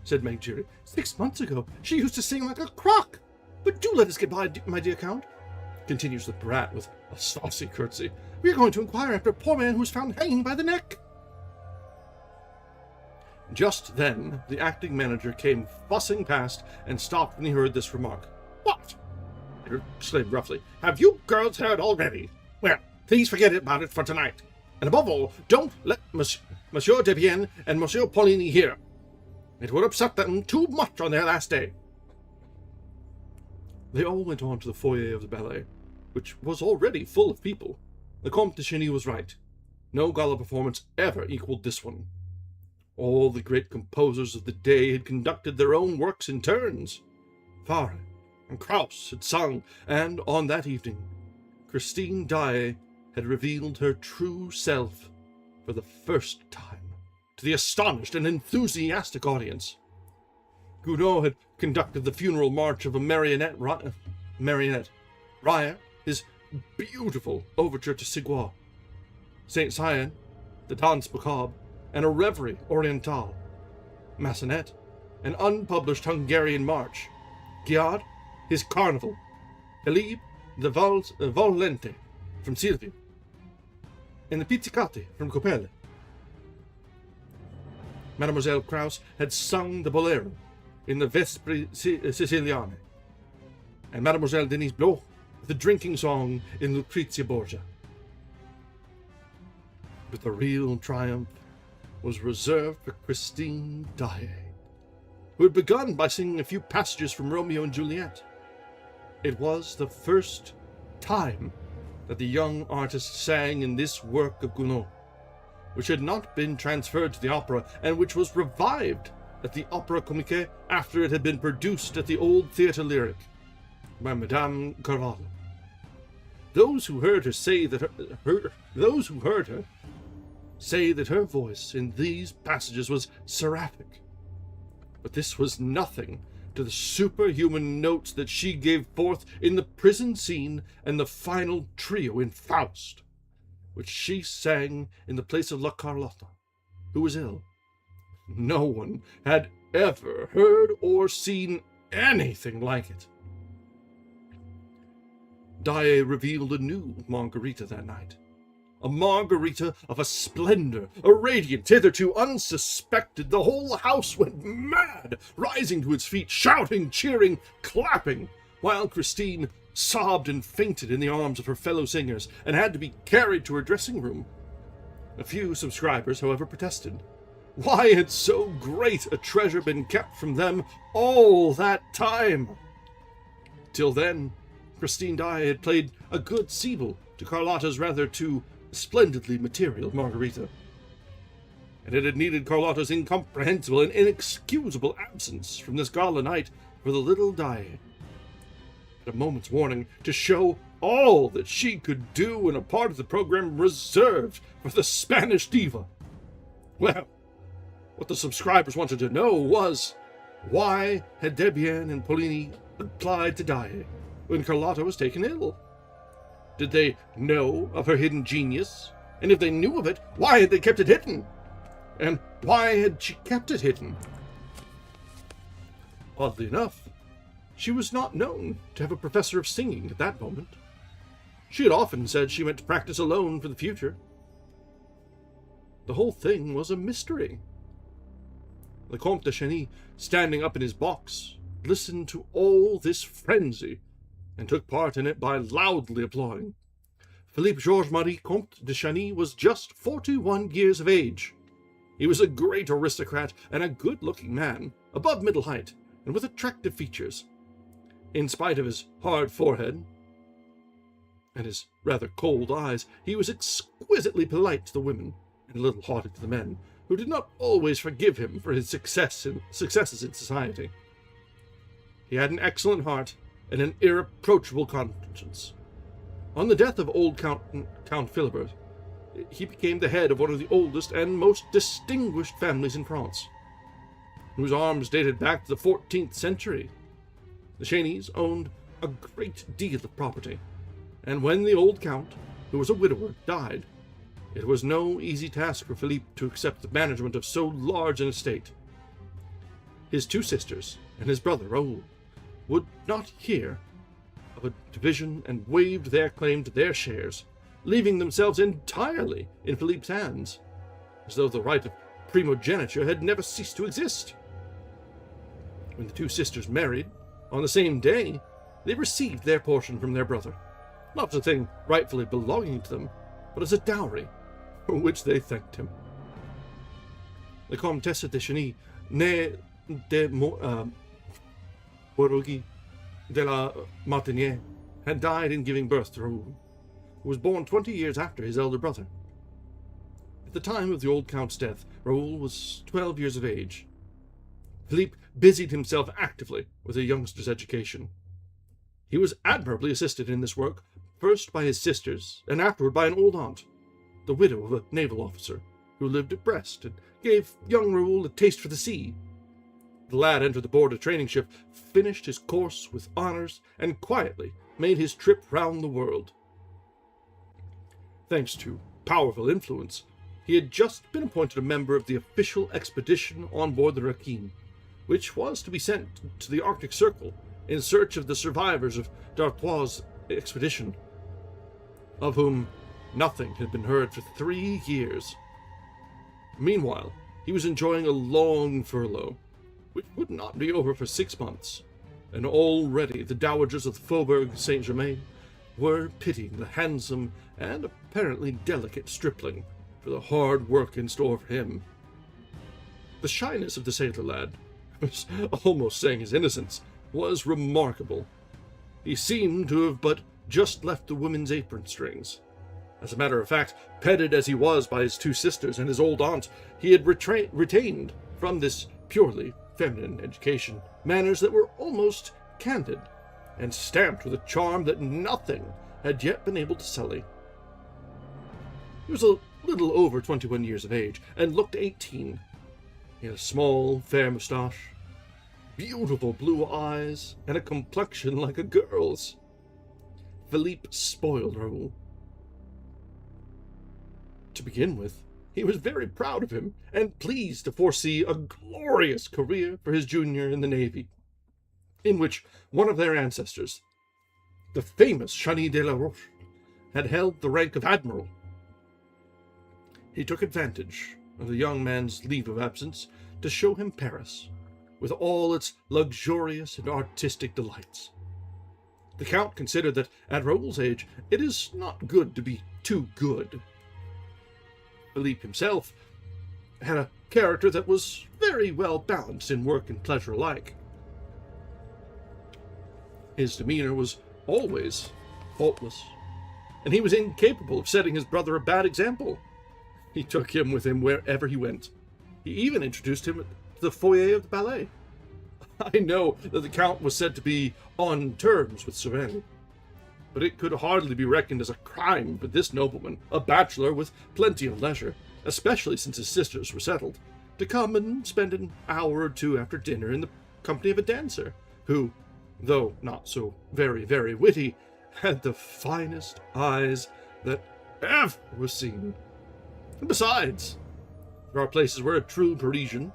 said Meg Giry. "6 months ago, she used to sing like a crock. But do let us get by, my dear Count," continues the brat with a saucy curtsy. "We are going to inquire after a poor man who was found hanging by the neck." Just then, the acting manager came fussing past and stopped when he heard this remark. "What?" he exclaimed roughly. "Have you girls heard already? Well, please forget about it for tonight. And above all, don't let Monsieur Debienne and Monsieur Poligny hear. It would upset them too much on their last day." They all went on to the foyer of the ballet, which was already full of people. The Comte de Cheny was right. No gala performance ever equaled this one. All the great composers of the day had conducted their own works in turns. Farre, and Kraus had sung, and on that evening, Christine Daae had revealed her true self for the first time to the astonished and enthusiastic audience. Gounod had conducted the funeral march of a marionette, Raya, his beautiful overture to Sigua, Saint Cyane, the Danse Macabre, and a Reverie Orientale, Massenet, an unpublished Hungarian march, Giard, his Carnival, Elib, the Volente from Silvio, and the Pizzicati from Coppelli. Mademoiselle Kraus had sung the Bolero in the Vespri Siciliane, and Mademoiselle Denise Bloch the drinking song in Lucrezia Borgia. But the real triumph was reserved for Christine Daae, who had begun by singing a few passages from Romeo and Juliet. It was the first time that the young artist sang in this work of Gounod, which had not been transferred to the opera, and which was revived at the Opera Comique after it had been produced at the Old Theatre Lyric by Madame Carvalho. Those who heard her say that her voice in these passages was seraphic, but this was nothing to the superhuman notes that she gave forth in the prison scene and the final trio in Faust, which she sang in the place of La Carlotta, who was ill. No one had ever heard or seen anything like it. Daae revealed a new Margarita that night, a Margarita of a splendor, a radiance hitherto unsuspected. The whole house went mad, rising to its feet, shouting, cheering, clapping, while Christine sobbed and fainted in the arms of her fellow singers and had to be carried to her dressing room. A few subscribers, however, protested. Why had so great a treasure been kept from them all that time? Till then, Christine Daae had played a good Siebel to Carlotta's rather too splendidly material Margarita, and it had needed Carlotta's incomprehensible and inexcusable absence from this gala night for the little Daae, at a moment's warning, to show all that she could do in a part of the program reserved for the Spanish diva. Well, what the subscribers wanted to know was, why had Debian and Polini applied to Daae when Carlotta was taken ill? Did they know of her hidden genius? And if they knew of it, why had they kept it hidden? And why had she kept it hidden? Oddly enough, she was not known to have a professor of singing at that moment. She had often said she meant to practice alone for the future. The whole thing was a mystery. The Comte de Cheny, standing up in his box, listened to all this frenzy, and took part in it by loudly applauding. Philippe Georges-Marie Comte de Cheny was just 41 years of age. He was a great aristocrat and a good-looking man, above middle height, and with attractive features. In spite of his hard forehead and his rather cold eyes, he was exquisitely polite to the women, and a little haughty to the men, who did not always forgive him for his successes in society. He had an excellent heart and an irreproachable conscience. On the death of old Count Philibert, he became the head of one of the oldest and most distinguished families in France, whose arms dated back to the 14th century. The Chenys owned a great deal of property, and when the old count, who was a widower, died, it was no easy task for Philippe to accept the management of so large an estate. His two sisters and his brother Raoul would not hear of a division and waived their claim to their shares, leaving themselves entirely in Philippe's hands, as though the right of primogeniture had never ceased to exist. When the two sisters married, on the same day, they received their portion from their brother, not as a thing rightfully belonging to them, but as a dowry, for which they thanked him. The Comtesse de Cheny, née de Bourgogne de la Martinière, had died in giving birth to Raoul, who was born 20 years after his elder brother. At the time of the old count's death, Raoul was 12 years of age. Philippe busied himself actively with a youngster's education. He was admirably assisted in this work, first by his sisters, and afterward by an old aunt, the widow of a naval officer, who lived at Brest, and gave young Raoul a taste for the sea. The lad entered the board of training ship, finished his course with honors, and quietly made his trip round the world. Thanks to powerful influence, he had just been appointed a member of the official expedition on board the Requiem, which was to be sent to the Arctic Circle in search of the survivors of d'Artois' expedition, of whom nothing had been heard for 3 years. Meanwhile, he was enjoying a long furlough, which would not be over for 6 months, and already the dowagers of the Faubourg Saint-Germain were pitying the handsome and apparently delicate stripling for the hard work in store for him. The shyness of the sailor lad, was almost saying his innocence, was remarkable. He seemed to have but just left the women's apron strings. As a matter of fact, petted as he was by his 2 sisters and his old aunt, he had retained from this purely feminine education manners that were almost candid, and stamped with a charm that nothing had yet been able to sully. He was a little over 21 years of age, and looked 18. He had a small, fair moustache, beautiful blue eyes, and a complexion like a girl's. Philippe spoiled Raoul. To begin with, he was very proud of him, and pleased to foresee a glorious career for his junior in the Navy, in which one of their ancestors, the famous Chani de Leroux, had held the rank of admiral. He took advantage of the young man's leave of absence to show him Paris, with all its luxurious and artistic delights. The Count considered that, at Raoul's age, it is not good to be too good. Philippe himself had a character that was very well balanced in work and pleasure alike. His demeanor was always faultless, and he was incapable of setting his brother a bad example. He took him with him wherever he went. He even introduced him to the foyer of the ballet. I know that the Count was said to be on terms with Sorel, but it could hardly be reckoned as a crime for this nobleman, a bachelor with plenty of leisure, especially since his sisters were settled, to come and spend an hour or 2 after dinner in the company of a dancer, who, though not so very, very witty, had the finest eyes that ever were seen. And besides, there are places where a true Parisian,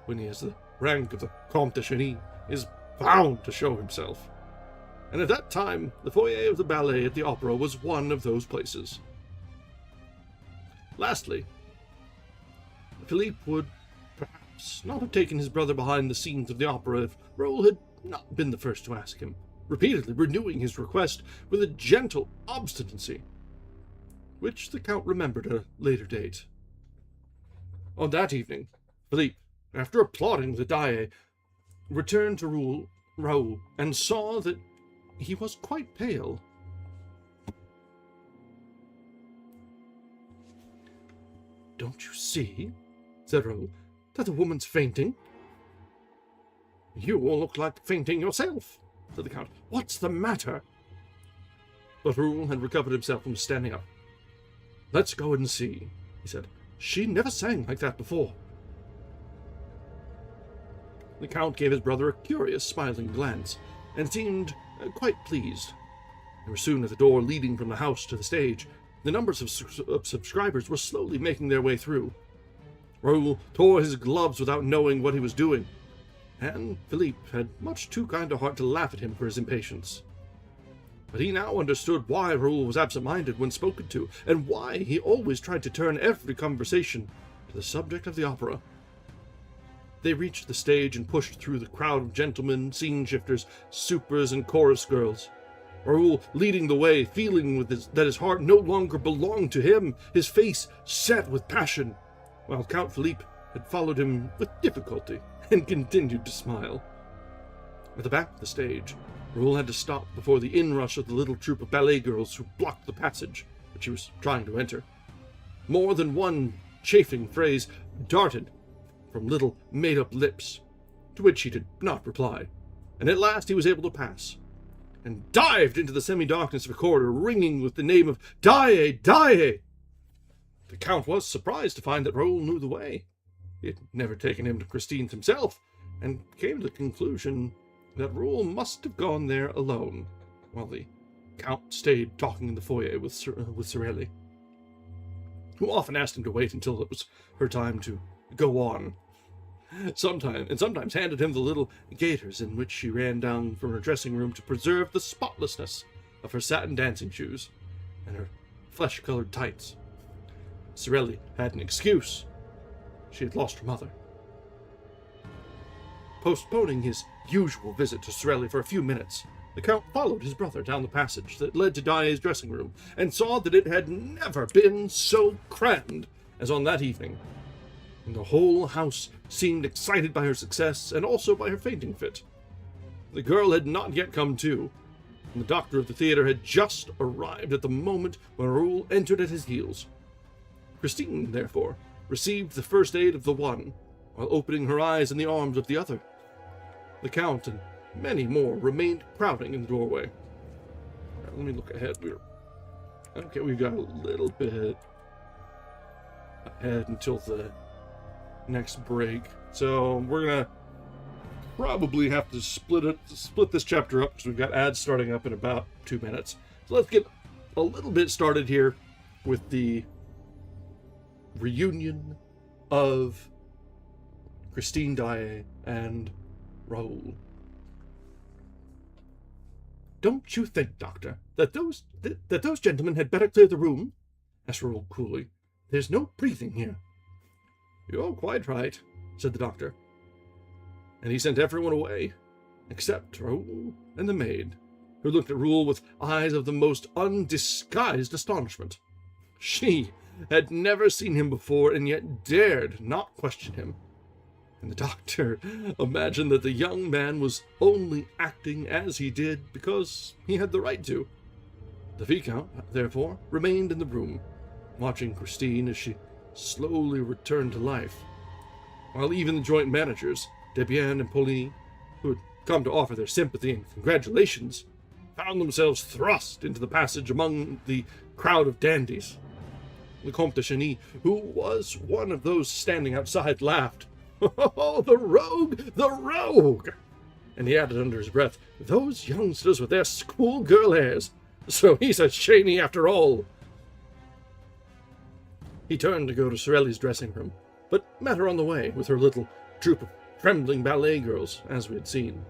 when he has the rank of the Comte de Cheny, is bound to show himself. And at that time, the foyer of the ballet at the opera was one of those places. Lastly, Philippe would perhaps not have taken his brother behind the scenes of the opera if Raoul had not been the first to ask him, repeatedly renewing his request with a gentle obstinacy, which the Count remembered at a later date. On that evening, Philippe, after applauding the Daye, returned to Raoul and saw that he was quite pale. "Don't you see," said Raoul, "that the woman's fainting?" "You all look like fainting yourself," said the Count. "What's the matter?" But Raoul had recovered himself and was standing up. "Let's go and see," he said. "She never sang like that before." The Count gave his brother a curious, smiling glance, and seemed quite pleased. They were soon at the door leading from the house to the stage. The numbers of subscribers were slowly making their way through. Raoul tore his gloves without knowing what he was doing, and Philippe had much too kind a heart to laugh at him for his impatience. But he now understood why Raoul was absent-minded when spoken to, and why he always tried to turn every conversation to the subject of the opera. They reached the stage and pushed through the crowd of gentlemen, scene-shifters, supers, and chorus girls. Raoul leading the way, feeling that his heart no longer belonged to him, his face set with passion, while Count Philippe had followed him with difficulty and continued to smile. At the back of the stage, Raoul had to stop before the inrush of the little troop of ballet girls who blocked the passage which he was trying to enter. More than one chaffing phrase darted from little made-up lips, to which he did not reply, and at last he was able to pass. and dived into the semi-darkness of a corridor, ringing with the name of Daae, Daae. The Count was surprised to find that Raoul knew the way. He had never taken him to Christine's himself, and came to the conclusion that Raoul must have gone there alone, while the Count stayed talking in the foyer with Sorelli, who often asked him to wait until it was her time to go on. Sometimes handed him the little gaiters in which she ran down from her dressing room to preserve the spotlessness of her satin dancing shoes and her flesh-colored tights. Sorelli had an excuse. She had lost her mother. Postponing his usual visit to Sorelli for a few minutes, the Count followed his brother down the passage that led to Daae's dressing room, and saw that it had never been so crammed as on that evening. And the whole house seemed excited by her success, and also by her fainting fit. The girl had not yet come to, and the doctor of the theater had just arrived at the moment when Raoul entered at his heels. Christine, therefore, received the first aid of the one, while opening her eyes in the arms of the other. The Count and many more remained crowding in the doorway. Right, let me look ahead. Okay, we've got a little bit ahead until the next break, so we're gonna probably have to split this chapter up because we've got ads starting up in about 2 minutes. So let's get a little bit started here with the reunion of Christine Daae and Raoul. "Don't you think, Doctor, that those gentlemen had better clear the room?" asked Raoul coolly. "There's no breathing here." "You're quite right," said the doctor. And he sent everyone away, except Raoul and the maid, who looked at Raoul with eyes of the most undisguised astonishment. She had never seen him before, and yet dared not question him. And the doctor imagined that the young man was only acting as he did because he had the right to. The Viscount, therefore, remained in the room, watching Christine as she slowly returned to life, while even the joint managers, Debienne and Pauline, who had come to offer their sympathy and congratulations, found themselves thrust into the passage among the crowd of dandies. The Comte de Chagny, who was one of those standing outside, laughed. "Oh, the rogue! The rogue!" And he added under his breath, "Those youngsters with their schoolgirl airs! So he's a Chagny after all!" He turned to go to Sorelli's dressing room, but met her on the way with her little troop of trembling ballet girls, as we had seen.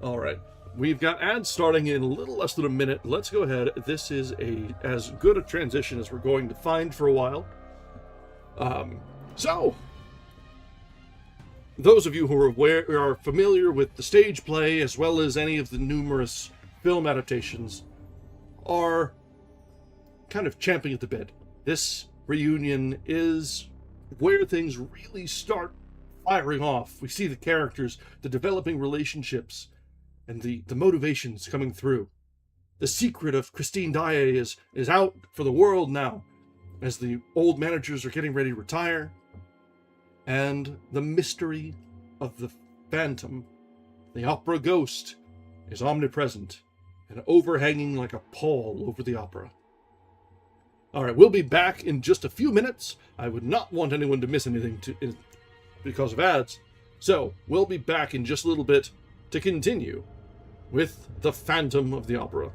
All right, we've got ads starting in a little less than a minute. Let's go ahead. This is as good a transition as we're going to find for a while. So, those of you who are familiar with the stage play, as well as any of the numerous film adaptations, are kind of champing at the bit. This reunion is where things really start firing off. We see the characters, the developing relationships, and the motivations coming through. The secret of Christine Daae is out for the world now, as the old managers are getting ready to retire, and the mystery of the phantom, the opera ghost, is omnipresent and overhanging like a pall over the opera. All right, we'll be back in just a few minutes. I would not want anyone to miss anything because of ads. So, we'll be back in just a little bit to continue with the Phantom of the Opera.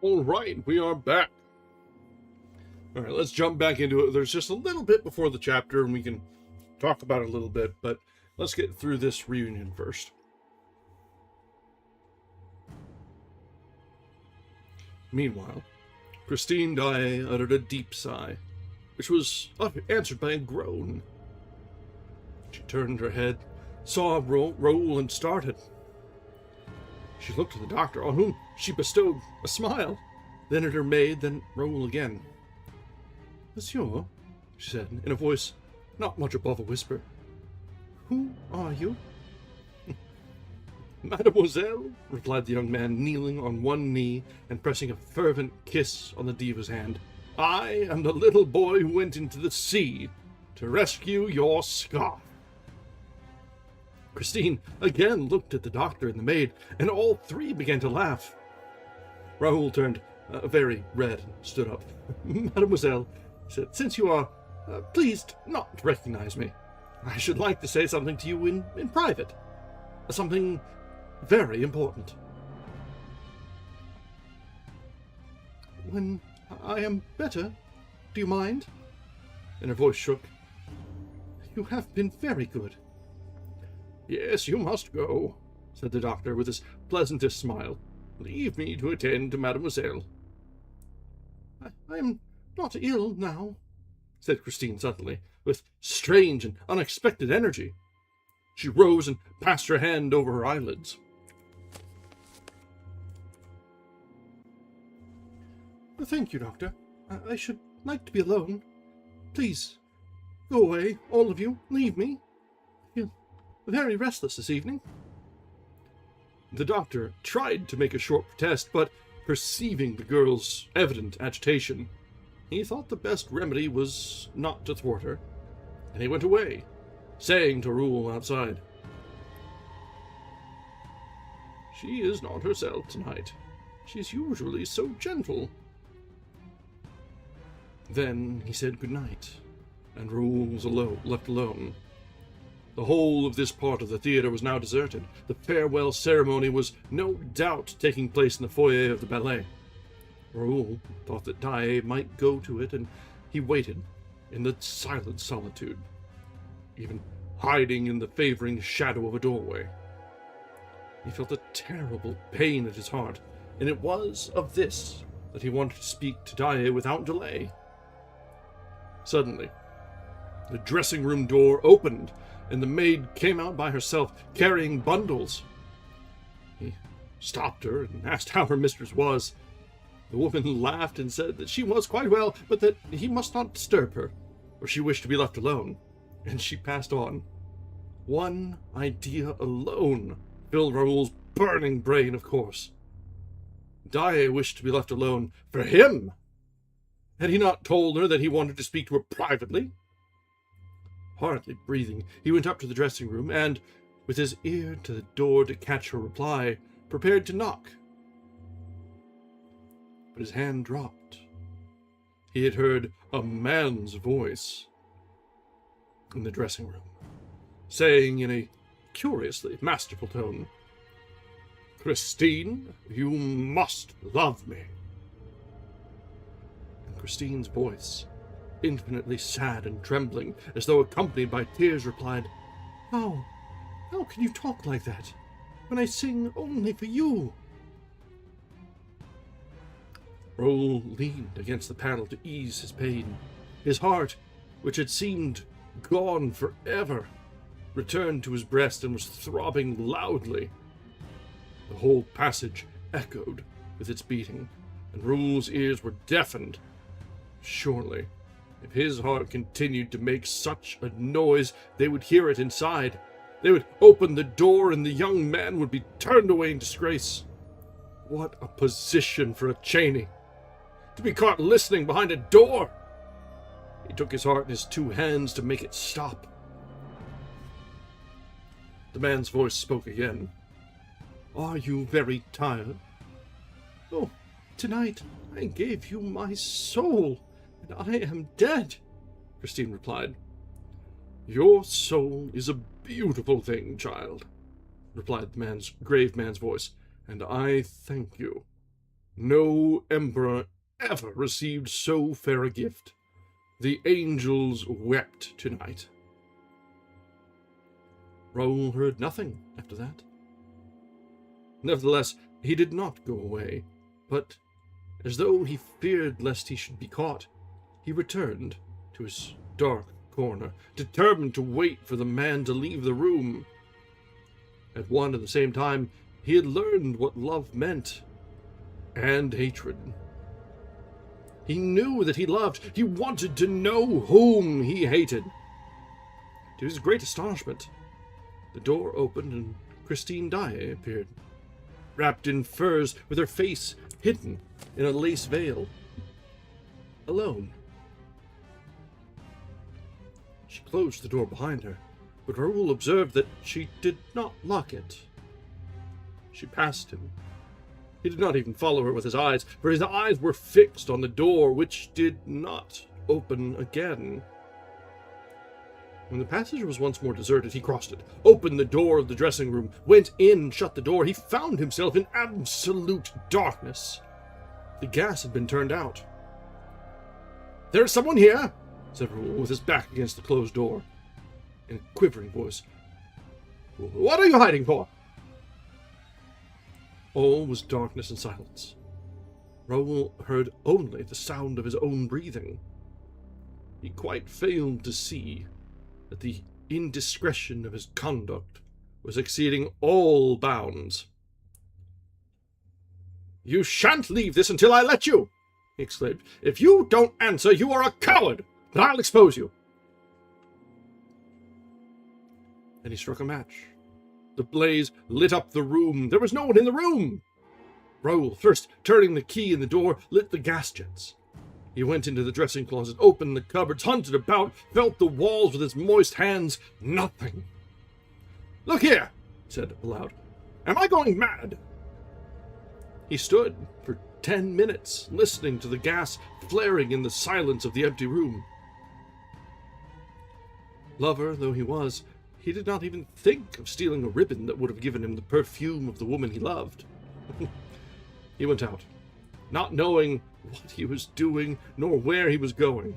All right, we are back. All right, let's jump back into it. There's just a little bit before the chapter, and we can talk about it a little bit, but let's get through this reunion first. Meanwhile, Christine Daae uttered a deep sigh, which was answered by a groan. She turned her head, saw Raoul, and started. She looked at the doctor, on whom she bestowed a smile, then at her maid, then Raoul again. "Monsieur," she said, in a voice not much above a whisper, "who are you?" "Mademoiselle," replied the young man, kneeling on one knee and pressing a fervent kiss on the diva's hand, "I am the little boy who went into the sea to rescue your scarf." Christine again looked at the doctor and the maid, and all three began to laugh. Raoul turned very red and stood up. "Mademoiselle," he said, "since you are pleased not to recognize me, I should like to say something to you in private. Something very important." "When I am better, do you mind?" And her voice shook. "You have been very good." "Yes, you must go," said the doctor with his pleasantest smile. "Leave me to attend to Mademoiselle." I am not ill now," said Christine suddenly, with strange and unexpected energy. She rose and passed her hand over her eyelids. "Thank you, Doctor. I should like to be alone. Please, go away, all of you. Leave me. I feel very restless this evening." The doctor tried to make a short protest, but perceiving the girl's evident agitation, he thought the best remedy was not to thwart her, and he went away, saying to Raoul outside, "She is not herself tonight. She's usually so gentle." Then he said good night, and Raoul was left alone. The whole of this part of the theater was now deserted. The farewell ceremony was no doubt taking place in the foyer of the ballet. Raoul thought that Daae might go to it, and he waited in the silent solitude, even hiding in the favoring shadow of a doorway. He felt a terrible pain at his heart, and it was of this that he wanted to speak to Daae without delay. Suddenly, the dressing-room door opened, and the maid came out by herself, carrying bundles. He stopped her and asked how her mistress was. The woman laughed and said that she was quite well, but that he must not disturb her, or she wished to be left alone, and she passed on. One idea alone filled Raoul's burning brain, of course. Daae wished to be left alone for him. Had he not told her that he wanted to speak to her privately? Hardly breathing, he went up to the dressing-room, and, with his ear to the door to catch her reply, prepared to knock. But his hand dropped. He had heard a man's voice in the dressing-room, saying in a curiously masterful tone, "Christine, you must love me." And Christine's voice, infinitely sad and trembling, as though accompanied by tears, replied, How can you talk like that, when I sing only for you?" Raoul leaned against the panel to ease his pain. His heart, which had seemed gone forever, returned to his breast and was throbbing loudly. The whole passage echoed with its beating, and Raoul's ears were deafened. Surely, if his heart continued to make such a noise, they would hear it inside. They would open the door, and the young man would be turned away in disgrace. What a position for a Cheney! To be caught listening behind a door! He took his heart in his two hands to make it stop. The man's voice spoke again. "Are you very tired?" "Oh, tonight I gave you my soul, and I am dead," Christine replied. "Your soul is a beautiful thing, child," replied the grave man's voice, "and I thank you." No emperor ever received so fair a gift. The angels wept tonight. Raoul heard nothing after that. Nevertheless, he did not go away, but, as though he feared lest he should be caught, he returned to his dark corner, determined to wait for the man to leave the room. At one and the same time, he had learned what love meant, and hatred. He knew that he loved. He wanted to know whom he hated. To his great astonishment, the door opened and Christine Daae appeared, wrapped in furs, with her face hidden in a lace veil. Alone. She closed the door behind her, but Raoul observed that she did not lock it. She passed him. He did not even follow her with his eyes, for his eyes were fixed on the door, which did not open again. When the passage was once more deserted, he crossed it, opened the door of the dressing room, went in, shut the door. He found himself in absolute darkness. The gas had been turned out. "There's someone here," said Raoul, with his back against the closed door, in a quivering voice. "What are you hiding for?" All was darkness and silence. Raoul heard only the sound of his own breathing. He quite failed to see that the indiscretion of his conduct was exceeding all bounds. "You shan't leave this until I let you!" he exclaimed. "If you don't answer, you are a coward, but I'll expose you." And he struck a match. The blaze lit up the room. There was no one in the room. Raoul, first turning the key in the door, lit the gas jets. He went into the dressing closet, opened the cupboards, hunted about, felt the walls with his moist hands. Nothing. "Look here," he said aloud. "Am I going mad?" He stood for 10 minutes, listening to the gas flaring in the silence of the empty room. Lover though he was, he did not even think of stealing a ribbon that would have given him the perfume of the woman he loved. He went out, not knowing what he was doing nor where he was going.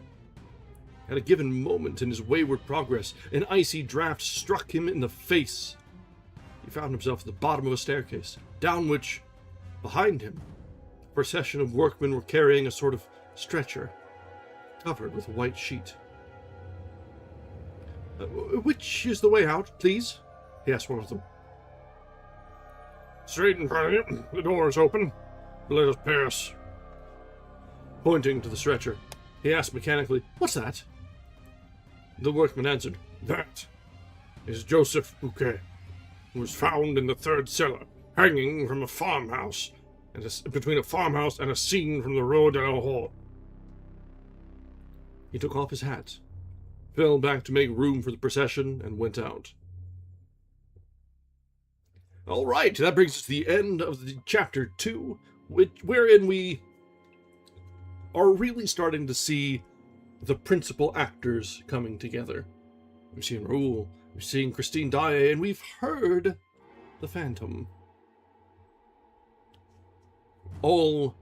At a given moment in his wayward progress, an icy draft struck him in the face. He found himself at the bottom of a staircase, down which, behind him, a procession of workmen were carrying a sort of stretcher, covered with a white sheet. "Which is the way out, please?" he asked one of them. "Straight in front of you. The door is open. Let us pass." Pointing to the stretcher, he asked mechanically, "What's that?" The workman answered, "That is Joseph Bouquet, who was found in the third cellar, hanging from a farmhouse, between a farmhouse and a scene from the Rue de la Horde." He took off his hat, fell back to make room for the procession, and went out. All right, that brings us to the end of the chapter 2, wherein we are really starting to see the principal actors coming together. We've seen Raoul, we've seen Christine Daae, and we've heard the Phantom. All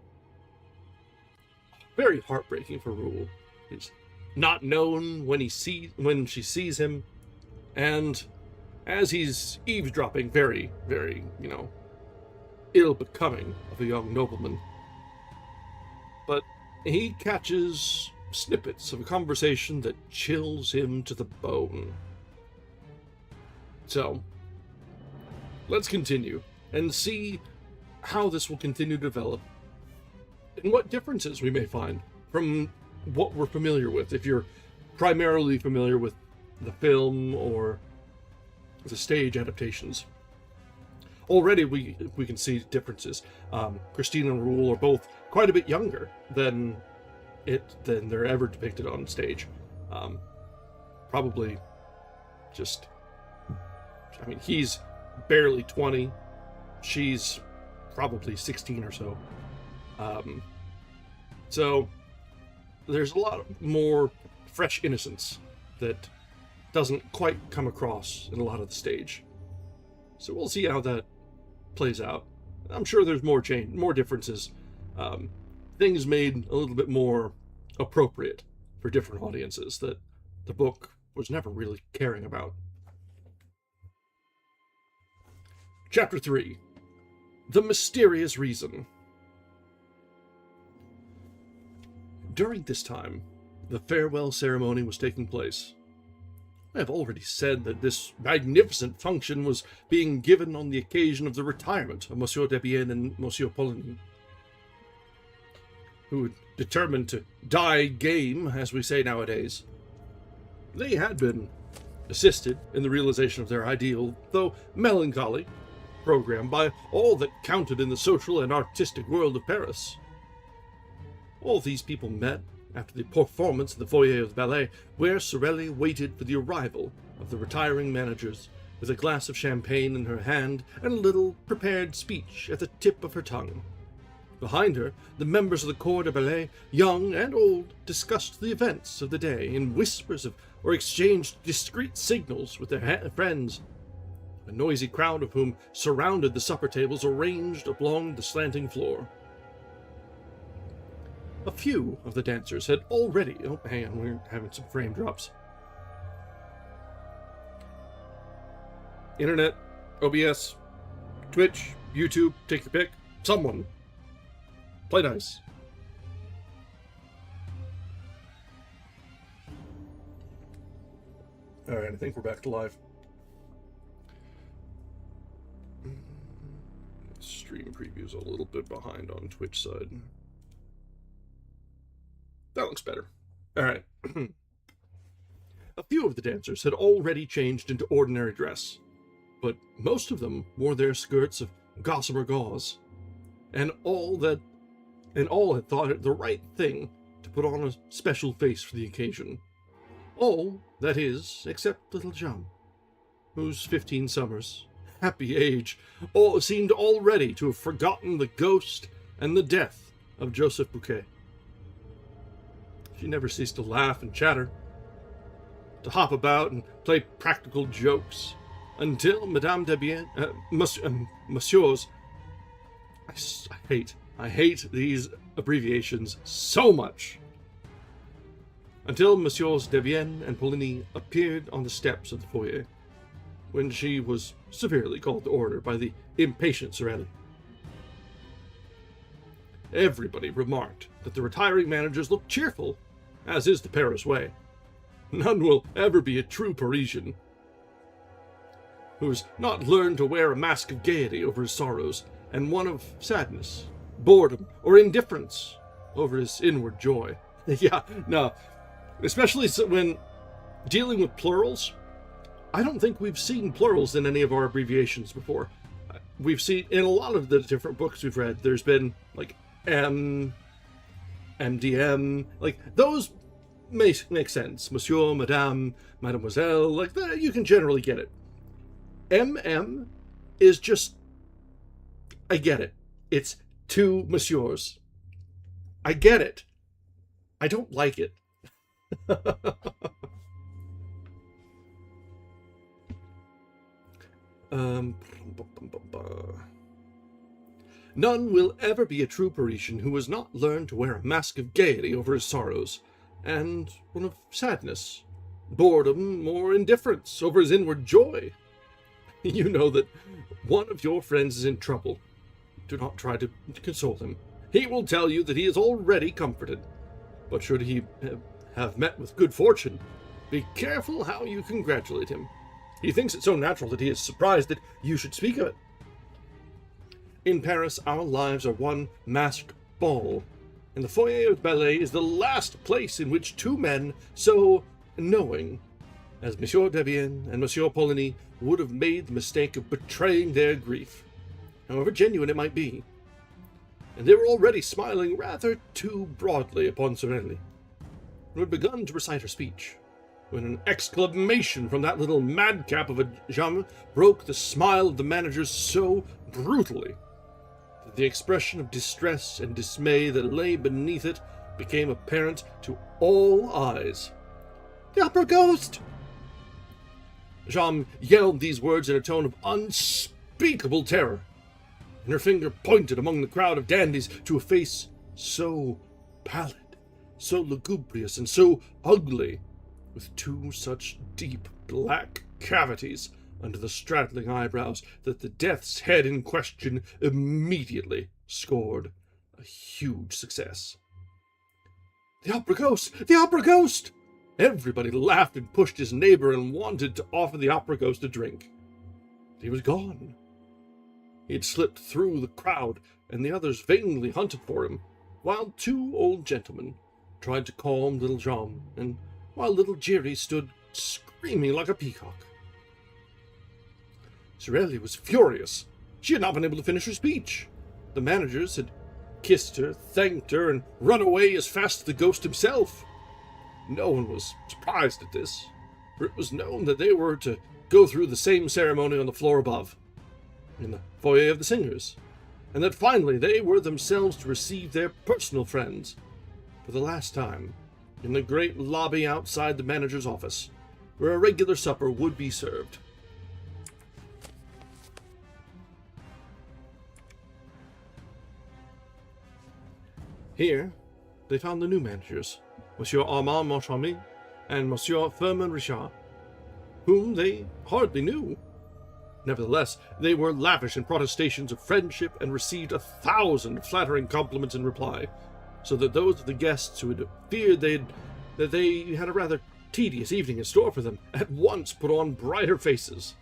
very heartbreaking for Raoul. He's not known when she sees him, and as he's eavesdropping, very, very, ill-becoming of a young nobleman. But he catches snippets of a conversation that chills him to the bone. So, let's continue and see how this will continue to develop and what differences we may find from what we're familiar with, if you're primarily familiar with the film or the stage adaptations. Already we can see differences. Christine and Raoul are both quite a bit younger than they're ever depicted on stage. Probably just, he's barely 20. She's probably 16 or so. So there's a lot more fresh innocence that doesn't quite come across in a lot of the stage. So we'll see how that plays out. I'm sure there's more differences things made a little bit more appropriate for different audiences that the book was never really caring about. Chapter 3. The Mysterious Reason. During this time, the farewell ceremony was taking place. I have already said that this magnificent function was being given on the occasion of the retirement of Monsieur Debienne and Monsieur Poligny, who had determined to die game, as we say nowadays. They had been assisted in the realization of their ideal, though melancholy, program by all that counted in the social and artistic world of Paris. All these people met after the performance in the foyer of the ballet, where Sorelli waited for the arrival of the retiring managers, with a glass of champagne in her hand and a little prepared speech at the tip of her tongue. Behind her, the members of the corps de ballet, young and old, discussed the events of the day in whispers or exchanged discreet signals with their friends. A noisy crowd of whom surrounded the supper tables arranged along the slanting floor. A few of the dancers had already... Oh, hang on, we're having some frame drops. Internet, OBS, Twitch, YouTube, take your pick. Someone. Play nice. Alright, I think we're back to live. Stream preview's a little bit behind on Twitch side. That looks better. Alright. A few of the dancers had already changed into ordinary dress, but most of them wore their skirts of gossamer gauze, and all had thought it the right thing to put on a special face for the occasion. All, that is, except little Jean, whose 15 summers, happy age, all seemed already to have forgotten the ghost and the death of Joseph Bouquet. She never ceased to laugh and chatter, to hop about and play practical jokes, until Madame Debienne, Monsieurs, I hate these abbreviations so much, until Messieurs Debienne and Poligny appeared on the steps of the foyer, when she was severely called to order by the impatient Sorelli. Everybody remarked that the retiring managers looked cheerful, as is the Paris way. None will ever be a true Parisian who has not learned to wear a mask of gaiety over his sorrows, and one of sadness, boredom, or indifference over his inward joy. Yeah, no, especially when dealing with plurals. I don't think we've seen plurals in any of our abbreviations before. We've seen, in a lot of the different books we've read, there's been, like, M, MDM, like, those make sense. Monsieur, Madame, Mademoiselle, like that, you can generally get it. MM is just, I get it. It's two Messieurs. I get it. I don't like it. None will ever be a true Parisian who has not learned to wear a mask of gaiety over his sorrows, and one of sadness, boredom, or indifference over his inward joy. You know that one of your friends is in trouble. Do not try to console him. He will tell you that he is already comforted. But should he have met with good fortune, be careful how you congratulate him. He thinks it so natural that he is surprised that you should speak of it. In Paris, our lives are one masked ball, and the foyer of ballet is the last place in which two men so knowing as Monsieur Debienne and Monsieur Poligny would have made the mistake of betraying their grief, however genuine it might be. And they were already smiling rather too broadly upon Sorelli, who had begun to recite her speech, when an exclamation from that little madcap of a Jean broke the smile of the managers so brutally that the expression of distress and dismay that lay beneath it became apparent to all eyes. "The opera ghost!" Jean yelled these words in a tone of unspeakable terror. and her finger pointed among the crowd of dandies to a face so pallid, so lugubrious, and so ugly, with two such deep black cavities under the straddling eyebrows that the death's head in question immediately scored a huge success. "The Opera Ghost! The Opera Ghost!" Everybody laughed and pushed his neighbor and wanted to offer the Opera Ghost a drink. But he was gone. He had slipped through the crowd, and the others vainly hunted for him, while two old gentlemen tried to calm little Jean, and while little Jerry stood screaming like a peacock. Sorelli was furious. She had not been able to finish her speech. The managers had kissed her, thanked her, and run away as fast as the ghost himself. No one was surprised at this, for it was known that they were to go through the same ceremony on the floor above, in the foyer of the singers, and that finally they were themselves to receive their personal friends for the last time in the great lobby outside the manager's office, where a regular supper would be served. Here they found the new managers, Monsieur Armand Moncharmin and Monsieur Firmin Richard, whom they hardly knew. Nevertheless, they were lavish in protestations of friendship and received 1,000 flattering compliments in reply, so that those of the guests who had feared that they had a rather tedious evening in store for them at once put on brighter faces.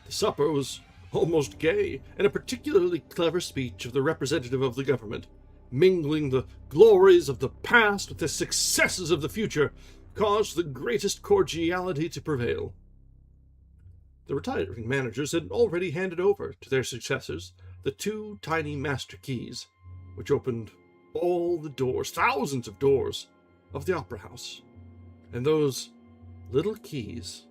The supper was almost gay, and a particularly clever speech of the representative of the government, mingling the glories of the past with the successes of the future, caused the greatest cordiality to prevail. The retiring managers had already handed over to their successors the two tiny master keys, which opened all the doors, thousands of doors, of the opera house. And those little keys,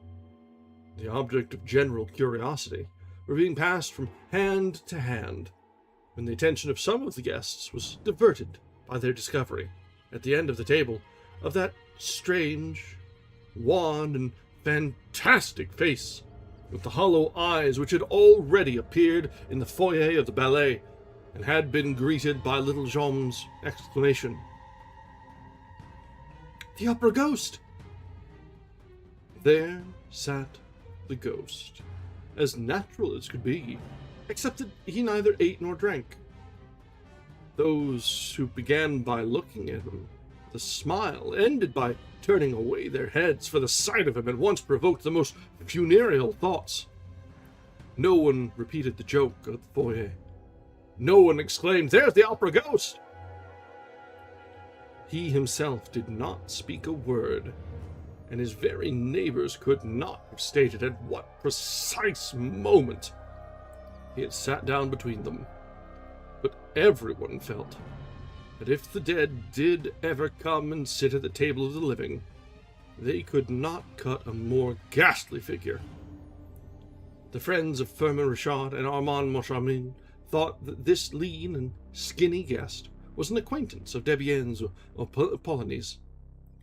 the object of general curiosity, were being passed from hand to hand, when the attention of some of the guests was diverted by their discovery, at the end of the table, of that strange, wan, and fantastic face, with the hollow eyes which had already appeared in the foyer of the ballet, and had been greeted by little Jean's exclamation, "The Opera Ghost!" There sat the ghost, as natural as could be, except that he neither ate nor drank. Those who began by looking at him with a smile ended by turning away their heads, for the sight of him at once provoked the most funereal thoughts. No one repeated the joke of the foyer. No one exclaimed, "There's the Opera Ghost!" He himself did not speak a word, and his very neighbors could not have stated at what precise moment he had sat down between them. But everyone felt that if the dead did ever come and sit at the table of the living, they could not cut a more ghastly figure. The friends of Firmin Richard and Armand Moncharmin thought that this lean and skinny guest was an acquaintance of Debienne's or Poligny's,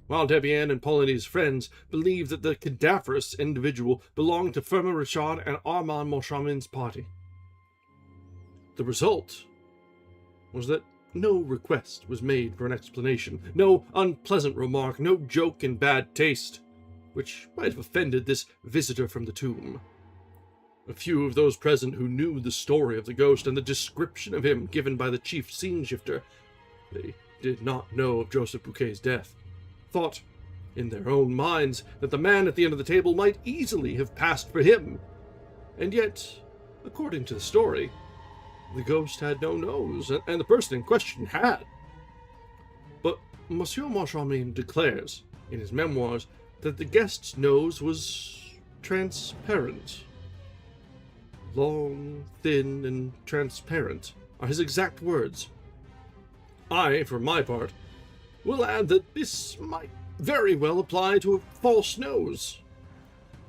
while Debienne and Poligny's friends believed that the cadaverous individual belonged to Firmin Richard and Armand Moncharmin's party. The result was that no request was made for an explanation, no unpleasant remark, no joke in bad taste, which might have offended this visitor from the tomb. A few of those present who knew the story of the ghost and the description of him given by the chief scene-shifter, they did not know of Joseph Bouquet's death, thought in their own minds that the man at the end of the table might easily have passed for him. And yet, according to the story, the ghost had no nose, and the person in question had. But Monsieur Moncharmin declares in his memoirs that the guest's nose was transparent. Long, thin, and transparent are his exact words. I, for my part, will add that this might very well apply to a false nose.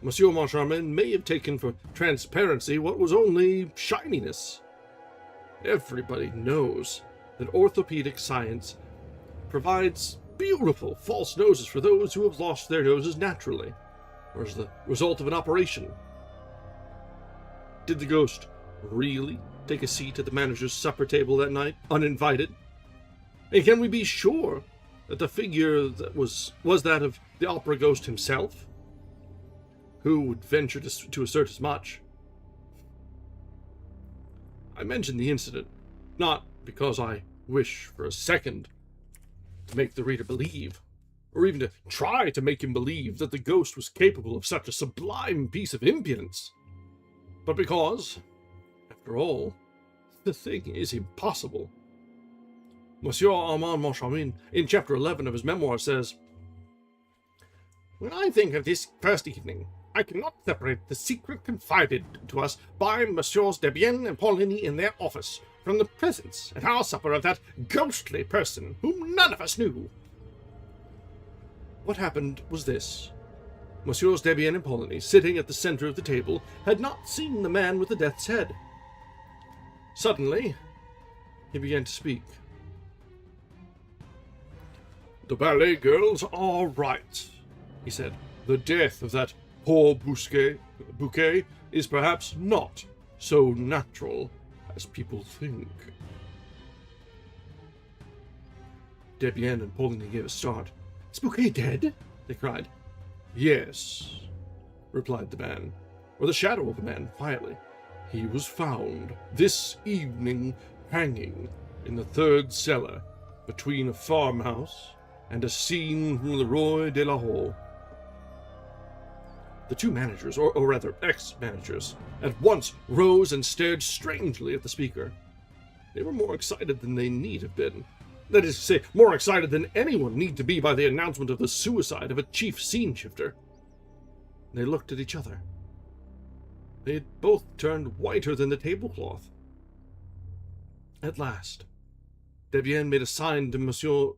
Monsieur Moncharmin may have taken for transparency what was only shininess. Everybody knows that orthopedic science provides beautiful false noses for those who have lost their noses naturally, or as the result of an operation. Did the ghost really take a seat at the manager's supper table that night, uninvited? And can we be sure that the figure that was that of the opera ghost himself? Who would venture to assert as much? I mention the incident, not because I wish for a second to make the reader believe, or even to try to make him believe that the ghost was capable of such a sublime piece of impudence, but because, after all, the thing is impossible. Monsieur Armand Moncharmin, in chapter 11 of his memoir, says, "When I think of this first evening, I cannot separate the secret confided to us by Messieurs Debienne and Paulini in their office from the presence at our supper of that ghostly person whom none of us knew." What happened was this. Messieurs Debienne and Paulini, sitting at the center of the table, had not seen the man with the death's head. Suddenly, he began to speak. "The ballet girls are right," he said. "The death of that poor Bouquet is perhaps not so natural as people think." Debienne and Paulini gave a start. "Is Bouquet dead?" they cried. "Yes," replied the man, or the shadow of the man, quietly. "He was found this evening hanging in the third cellar between a farmhouse and a scene from Leroux de la Hole." The two managers, or rather ex-managers, at once rose and stared strangely at the speaker. They were more excited than they need have been. That is to say, more excited than anyone need to be by the announcement of the suicide of a chief scene-shifter. They looked at each other. They had both turned whiter than the tablecloth. At last, Debienne made a sign to Monsieur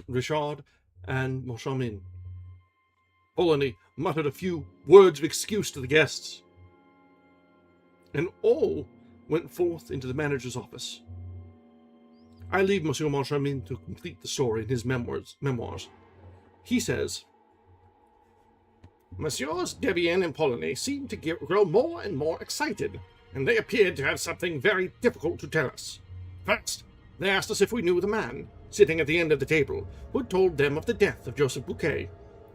Richard and Moncharmin. Paulini muttered a few words of excuse to the guests, and all went forth into the manager's office. I leave Monsieur Moncharmin to complete the story in his memoirs. He says, "Messieurs Debienne and Paulini seemed to grow more and more excited, and they appeared to have something very difficult to tell us. First, they asked us if we knew the man, sitting at the end of the table, who had told them of the death of Joseph Bouquet,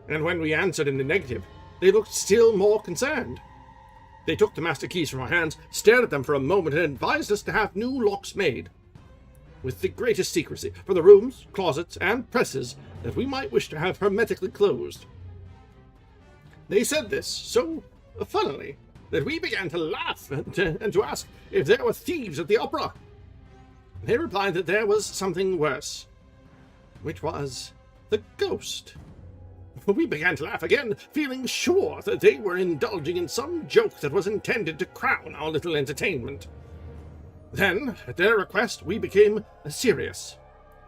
and when we answered in the negative, they looked still more concerned. They took the master keys from our hands, stared at them for a moment, and advised us to have new locks made, with the greatest secrecy, for the rooms, closets, and presses that we might wish to have hermetically closed. They said this so funnily that we began to laugh and to ask if there were thieves at the opera. They replied that there was something worse, which was the ghost. We began to laugh again, feeling sure that they were indulging in some joke that was intended to crown our little entertainment. Then, at their request, we became serious,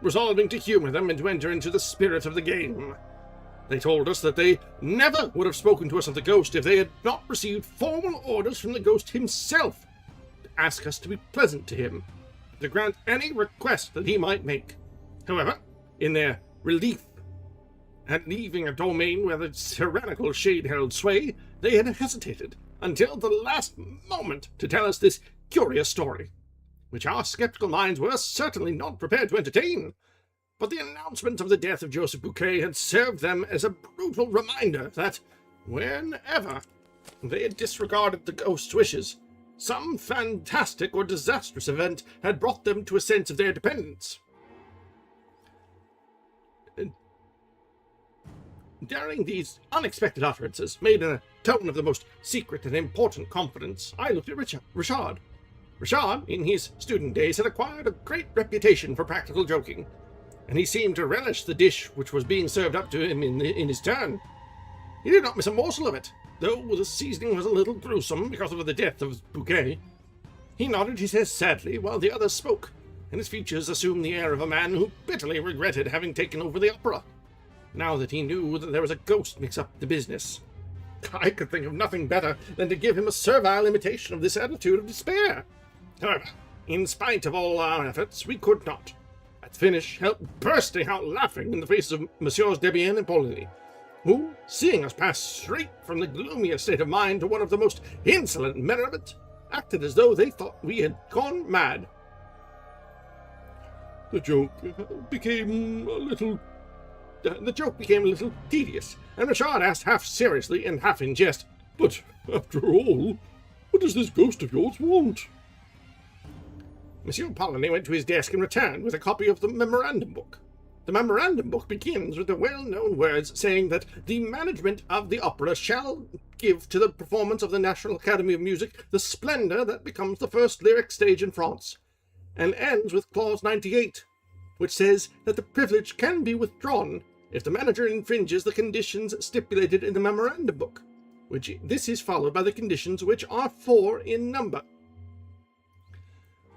resolving to humor them and to enter into the spirit of the game. They told us that they never would have spoken to us of the ghost if they had not received formal orders from the ghost himself to ask us to be pleasant to him, to grant any request that he might make. However, in their relief at leaving a domain where the tyrannical shade held sway, they had hesitated until the last moment to tell us this curious story, which our skeptical minds were certainly not prepared to entertain. But the announcement of the death of Joseph Bouquet had served them as a brutal reminder that, whenever they had disregarded the ghost's wishes, some fantastic or disastrous event had brought them to a sense of their dependence. During these unexpected utterances, made in a tone of the most secret and important confidence, I looked at Richard. Richard, in his student days, had acquired a great reputation for practical joking, and he seemed to relish the dish which was being served up to him in his turn. He did not miss a morsel of it, though the seasoning was a little gruesome because of the death of Bouquet. He nodded his head sadly while the others spoke, and his features assumed the air of a man who bitterly regretted having taken over the opera, now that he knew that there was a ghost mixed up in the business. I could think of nothing better than to give him a servile imitation of this attitude of despair. However, in spite of all our efforts, we could not, at the finish, help bursting out laughing in the faces of Messieurs Debienne and Paulini, who, seeing us pass straight from the gloomiest state of mind to one of the most insolent merriment, acted as though they thought we had gone mad. The joke became a little tedious, and Richard asked half seriously and half in jest, "But, after all, what does this ghost of yours want?" Monsieur Polony went to his desk and returned with a copy of the memorandum book. The memorandum book begins with the well-known words saying that the management of the opera shall give to the performance of the National Academy of Music the splendor that becomes the first lyric stage in France, and ends with clause 98, which says that the privilege can be withdrawn if the manager infringes the conditions stipulated in the memorandum book, which this is followed by the conditions, which are 4 in number.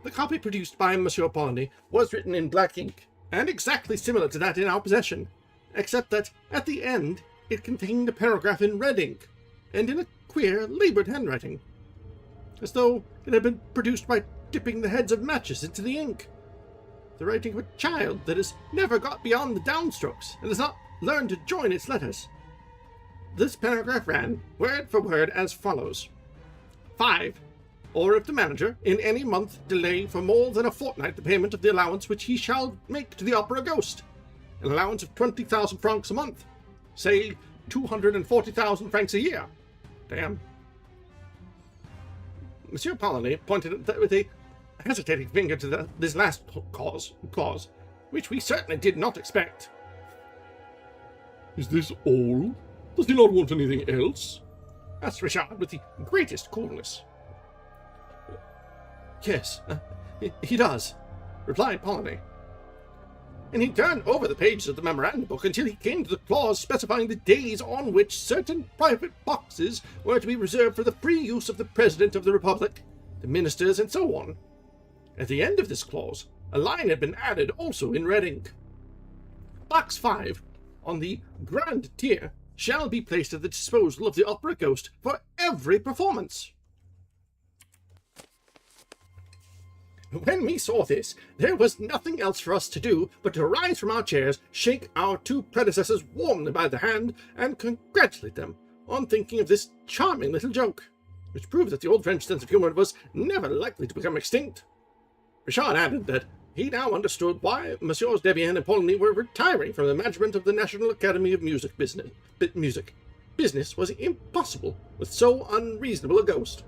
The copy produced by Monsieur Polony was written in black ink, and exactly similar to that in our possession, except that at the end it contained a paragraph in red ink, and in a queer, laboured handwriting, as though it had been produced by dipping the heads of matches into the ink. The writing of a child that has never got beyond the downstrokes and has not learned to join its letters. This paragraph ran, word for word, as follows. 5. Or if the manager, in any month, delay for more than a fortnight the payment of the allowance which he shall make to the opera ghost, an allowance of 20,000 francs a month, say 240,000 francs a year. Damn. Monsieur Polony pointed with a hesitating finger to this last clause, which we certainly did not expect. "Is this all? Does he not want anything else?" asked Richard with the greatest coolness. "Yes, he does," replied Polony. And he turned over the pages of the memorandum book until he came to the clause specifying the days on which certain private boxes were to be reserved for the free use of the President of the Republic, the ministers, and so on. At the end of this clause, a line had been added also in red ink. Box 5, on the grand tier, shall be placed at the disposal of the opera ghost for every performance. When we saw this, there was nothing else for us to do but to rise from our chairs, shake our 2 predecessors warmly by the hand, and congratulate them on thinking of this charming little joke, which proved that the old French sense of humour was never likely to become extinct. Richard added that he now understood why Messieurs Debienne and Polony were retiring from the management of the National Academy of Music business. Business was impossible with so unreasonable a ghost.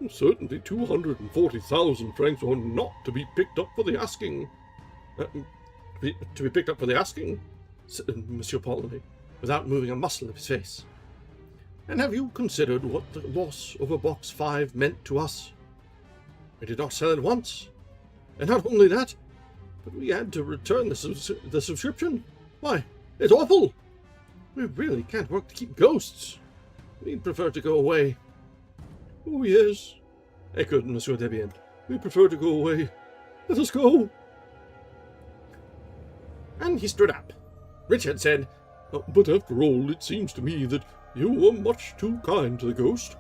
"Certainly 240,000 francs are not to be picked up for the asking." To be picked up for the asking, said Monsieur Polony, without moving a muscle of his face. "And have you considered what the loss of a box 5 meant to us? We did not sell it once, and not only that, but we had to return the subscription. Why, it's awful! We really can't work to keep ghosts. We'd prefer to go away." "Oh, yes," echoed Monsieur Debienne. "We prefer to go away. Let us go." And he stood up. Richard said, "But after all, it seems to me that you were much too kind to the ghost.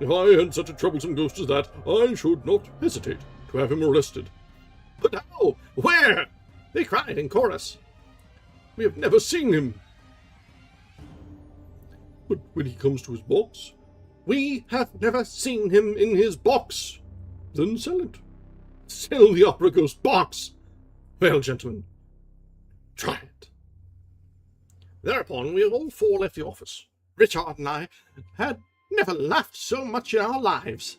If I had such a troublesome ghost as that, I should not hesitate to have him arrested." "But how? Where?" they cried in chorus. "We have never seen him." "But when he comes to his box?" "We have never seen him in his box." "Then sell it." "Sell the opera ghost box? Well, gentlemen, try it." Thereupon we all 4 left the office. Richard and I had never laughed so much in our lives.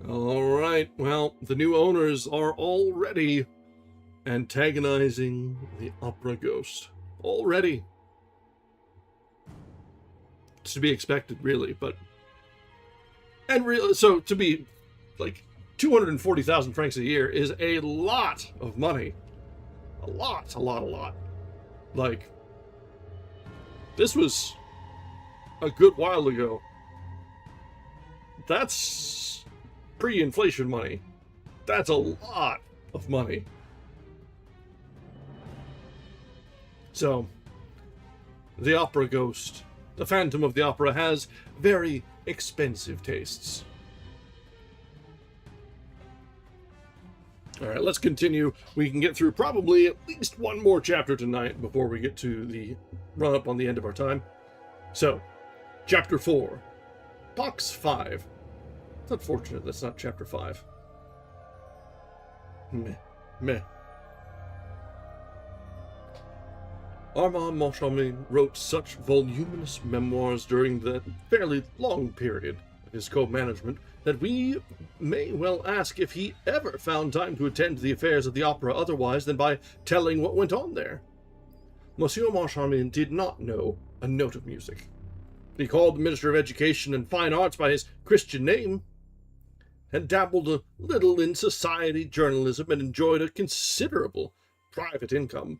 All right, well, the new owners are already antagonizing the opera ghost. Already. It's to be expected, really, but... So, to be, 240,000 francs a year is a lot of money. A lot. This was a good while ago. That's pre-inflation money. That's a lot of money. So, the opera ghost, the Phantom of the Opera, has very expensive tastes. Alright, let's continue. We can get through probably at least one more chapter tonight before we get to the run-up on the end of our time. So, Chapter 4. Box 5. It's unfortunate that's not Chapter 5. Meh. Armand Moncharmin wrote such voluminous memoirs during that fairly long period of his co-management that we may well ask if he ever found time to attend to the affairs of the opera otherwise than by telling what went on there. Monsieur Moncharmin did not know a note of music. He called the Minister of Education and Fine Arts by his Christian name, had dabbled a little in society journalism, and enjoyed a considerable private income.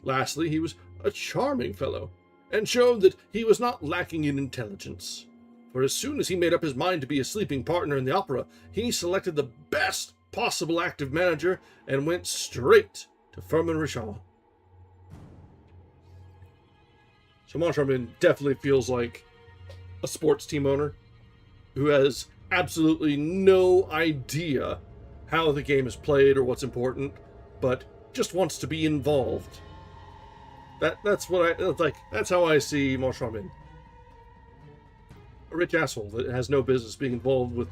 Lastly, he was a charming fellow, and showed that he was not lacking in intelligence. For as soon as he made up his mind to be a sleeping partner in the opera, he selected the best possible active manager and went straight to Firmin-Richard. So Moncharmin definitely feels like a sports team owner who has absolutely no idea how the game is played or what's important, but just wants to be involved. That's what I like. That's how I see Moncharmin. A rich asshole that has no business being involved with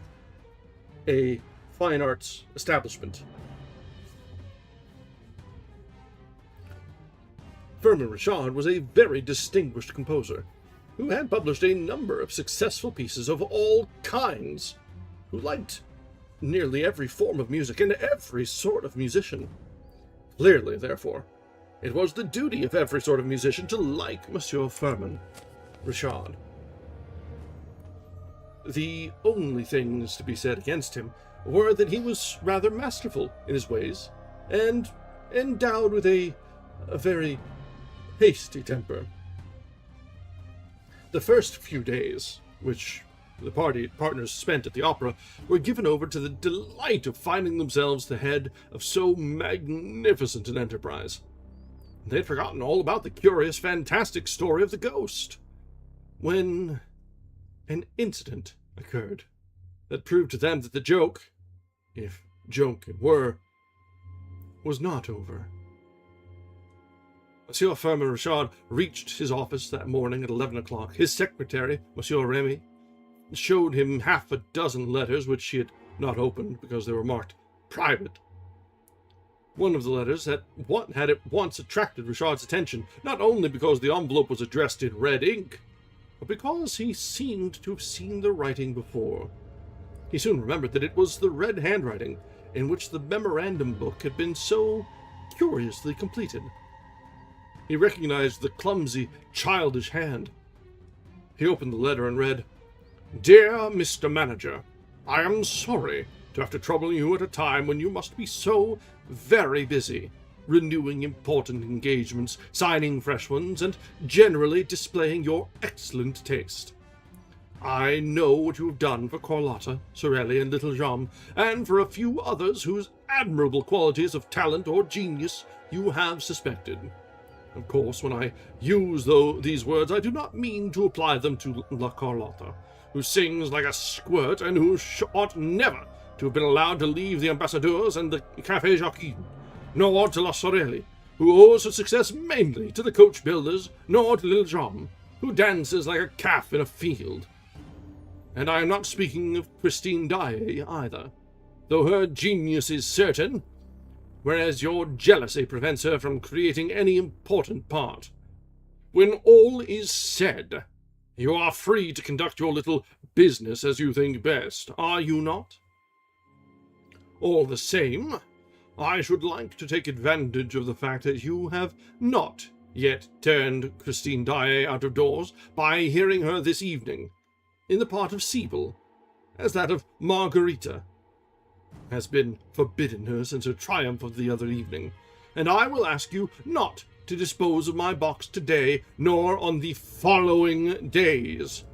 a fine arts establishment. Firmin-Richard was a very distinguished composer, who had published a number of successful pieces of all kinds, who liked nearly every form of music and every sort of musician. Clearly, therefore, it was the duty of every sort of musician to like Monsieur Firmin-Richard. The only things to be said against him were that he was rather masterful in his ways, and endowed with a very hasty temper. The first few days, which the partners spent at the opera, were given over to the delight of finding themselves the head of so magnificent an enterprise. They had forgotten all about the curious, fantastic story of the ghost, when an incident occurred that proved to them that the joke, if joke it were, was not over. Monsieur Firmin-Richard reached his office that morning at 11 o'clock. His secretary, Monsieur Remy, showed him half a dozen letters which he had not opened because they were marked private. One of the letters had at once attracted Richard's attention, not only because the envelope was addressed in red ink, but because he seemed to have seen the writing before. He soon remembered that it was the red handwriting in which the memorandum book had been so curiously completed. He recognized the clumsy, childish hand. He opened the letter and read, "Dear Mr. Manager, I am sorry to have to trouble you at a time when you must be so very busy, renewing important engagements, signing fresh ones, and generally displaying your excellent taste. I know what you have done for Carlotta, Sorelli, and little Jean, and for a few others whose admirable qualities of talent or genius you have suspected. Of course, when I use these words, I do not mean to apply them to La Carlotta, who sings like a squirt and who ought never to have been allowed to leave the Ambassadeurs and the Café Jacquin, nor to La Sorelli, who owes her success mainly to the coach builders, nor to little Jean, who dances like a calf in a field. And I am not speaking of Christine Daae either, though her genius is certain, whereas your jealousy prevents her from creating any important part. When all is said, you are free to conduct your little business as you think best, are you not? All the same, I should like to take advantage of the fact that you have not yet turned Christine Daae out of doors by hearing her this evening, in the part of Sibyl, as that of Margarita has been forbidden her since her triumph of the other evening, and I will ask you not to dispose of my box today, nor on the following days.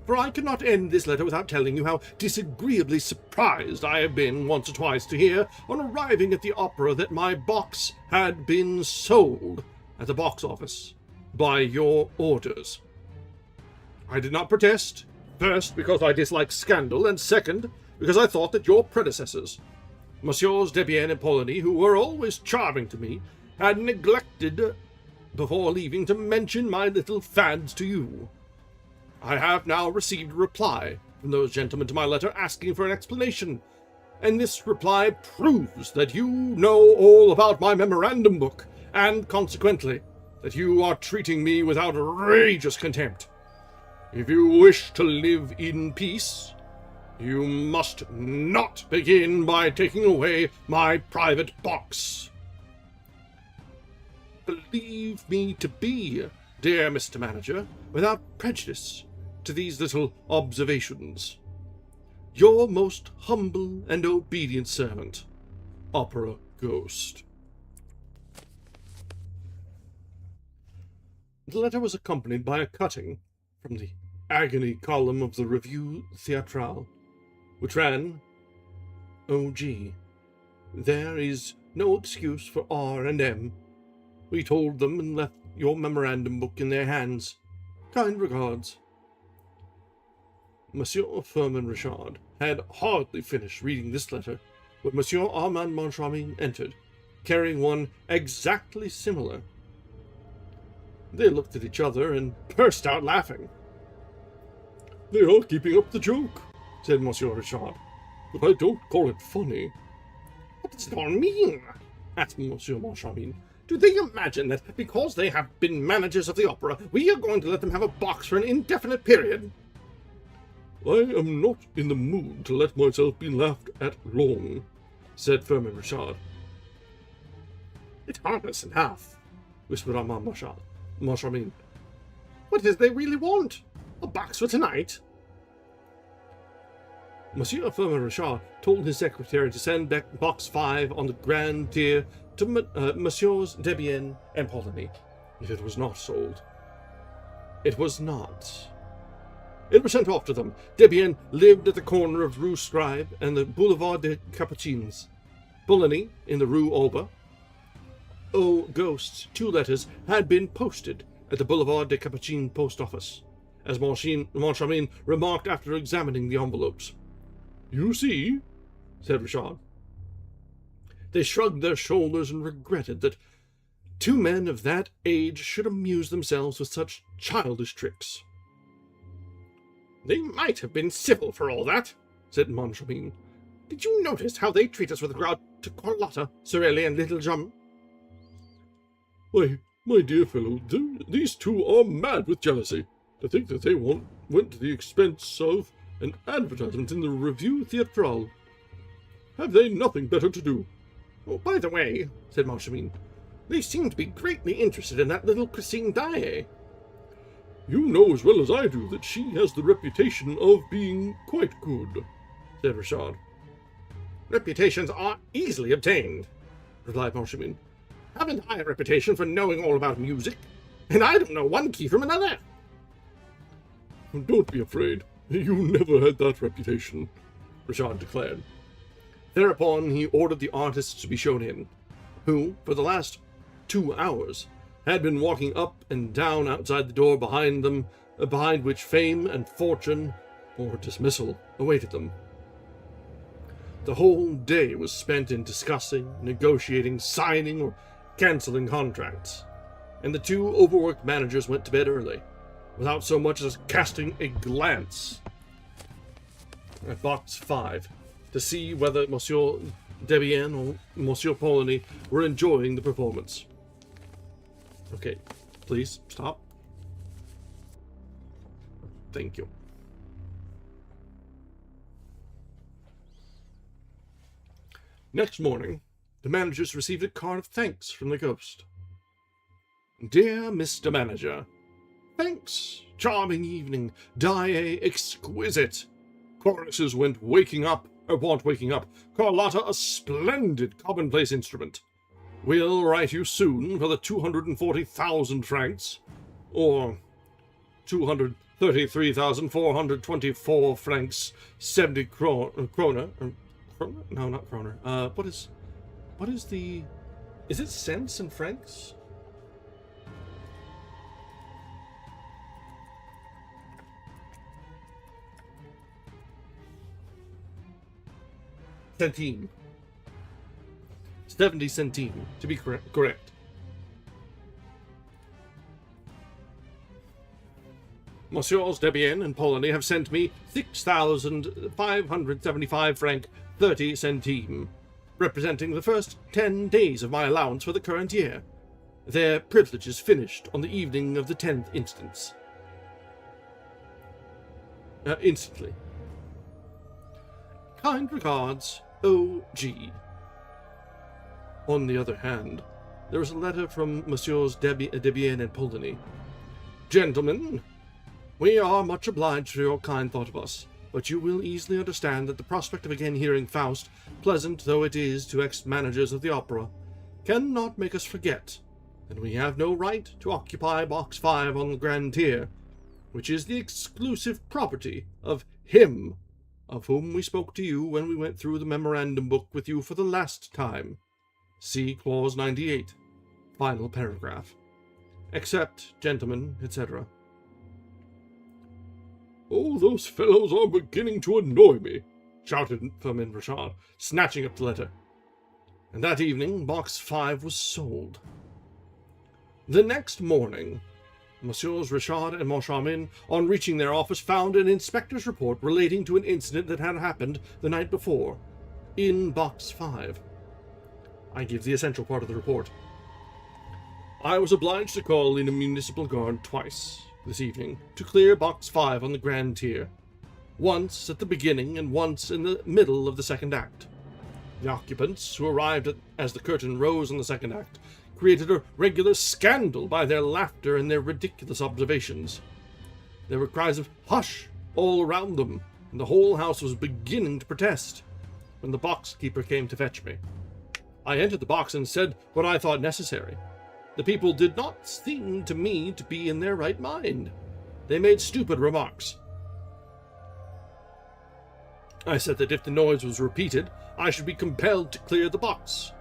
For I cannot end this letter without telling you how disagreeably surprised I have been once or twice to hear, on arriving at the opera, that my box had been sold at the box office by your orders. I did not protest, first because I dislike scandal, and second because I thought that your predecessors, Messieurs Debienne and Poligny, who were always charming to me, had neglected before leaving to mention my little fads to you. I have now received a reply from those gentlemen to my letter asking for an explanation, and this reply proves that you know all about my memorandum book, and consequently, that you are treating me with outrageous contempt. If you wish to live in peace, you must not begin by taking away my private box. Believe me to be, dear Mr. Manager, without prejudice to these little observations, your most humble and obedient servant, Opera Ghost. The letter was accompanied by a cutting from the agony column of the Revue Theatrale, which ran, "O.G. There is no excuse for R and M. We told them and left your memorandum book in their hands. Kind regards." Monsieur Firmin Richard had hardly finished reading this letter when Monsieur Armand Moncharmin entered, carrying one exactly similar. They looked at each other and burst out laughing. "They are keeping up the joke," said Monsieur Richard, "but I don't call it funny." "What does it all mean?" asked Monsieur Moncharmin. "Do they imagine that because they have been managers of the opera, we are going to let them have a box for an indefinite period?" "I am not in the mood to let myself be laughed at long," said Firmin Richard. "It's harmless enough," whispered Armand Moncharmin. "What is they really want? A box for tonight?" Monsieur Firmin Richard told his secretary to send back box 5 on the grand tier to Messieurs Debienne and Poligny, if it was not sold. It was not. It was sent off to them. Debienne lived at the corner of Rue Scribe and the Boulevard des Capucines. Poligny in the Rue Auber. Ghost's 2 letters had been posted at the Boulevard des Capucines post office, as Moncharmin remarked after examining the envelopes. "You see," said Richard. They shrugged their shoulders and regretted that 2 men of that age should amuse themselves with such childish tricks. "They might have been civil for all that," said Moncharmin. "Did you notice how they treat us with regard to Carlotta, Sorelli, and Little Jum?" "Why, my dear fellow, these 2 are mad with jealousy. To think that they went to the expense of an advertisement in the Revue Theatrale. Have they nothing better to do?" "Oh, by the way," said Moncharmin, "they seem to be greatly interested in that little Christine Daae." "You know as well as I do that she has the reputation of being quite good," said Richard. "Reputations are easily obtained," replied Moncharmin. "Haven't I a reputation for knowing all about music? And I don't know one key from another." "Don't be afraid. You never had that reputation," Richard declared. Thereupon he ordered the artists to be shown in, who, for the last 2 hours, had been walking up and down outside the door behind which fame and fortune, or dismissal, awaited them. The whole day was spent in discussing, negotiating, signing, or cancelling contracts, and the 2 overworked managers went to bed early, without so much as casting a glance at box 5, to see whether Monsieur Debienne or Monsieur Poligny were enjoying the performance. Okay, please stop. Thank you. Next morning, the managers received a card of thanks from the ghost. "Dear Mr. Manager, thanks. Charming evening. Daae exquisite. Choruses want waking up. Carlotta a splendid commonplace instrument. Will write you soon for the 240,000 francs, or 233,424 francs 70 kroner. No, not kroner. What is the? Is it cents and francs? Centime. 70 centimes, to be correct. Messieurs Debienne and Polony have sent me 6,575 francs 30 centimes, representing the first 10 days of my allowance for the current year. Their privileges finished on the evening of the 10th instance. Instantly. Kind regards, O.G. On the other hand, there was a letter from Messieurs Debienne and Polony. Gentlemen, we are much obliged for your kind thought of us, but you will easily understand that the prospect of again hearing Faust, pleasant though it is to ex-managers of the opera, cannot make us forget that we have no right to occupy Box 5 on the Grand Tier, which is the exclusive property of him, of whom we spoke to you when we went through the memorandum book with you for the last time. See Clause 98, final paragraph. Accept, gentlemen, etc. "Oh, those fellows are beginning to annoy me," shouted irving-rush, snatching up the letter. And that evening, Box 5 was sold. The next morning, Messieurs Richard and Moncharmin, on reaching their office, found an inspector's report relating to an incident that had happened the night before, in Box 5. I give the essential part of the report. I was obliged to call in a municipal guard twice this evening to clear Box 5 on the Grand Tier, once at the beginning and once in the middle of the second act. The occupants, who arrived as the curtain rose on the second act, created a regular scandal by their laughter and their ridiculous observations. There were cries of "hush" all around them, and the whole house was beginning to protest, when the box-keeper came to fetch me. I entered the box and said what I thought necessary. The people did not seem to me to be in their right mind. They made stupid remarks. I said that if the noise was repeated, I should be compelled to clear the box.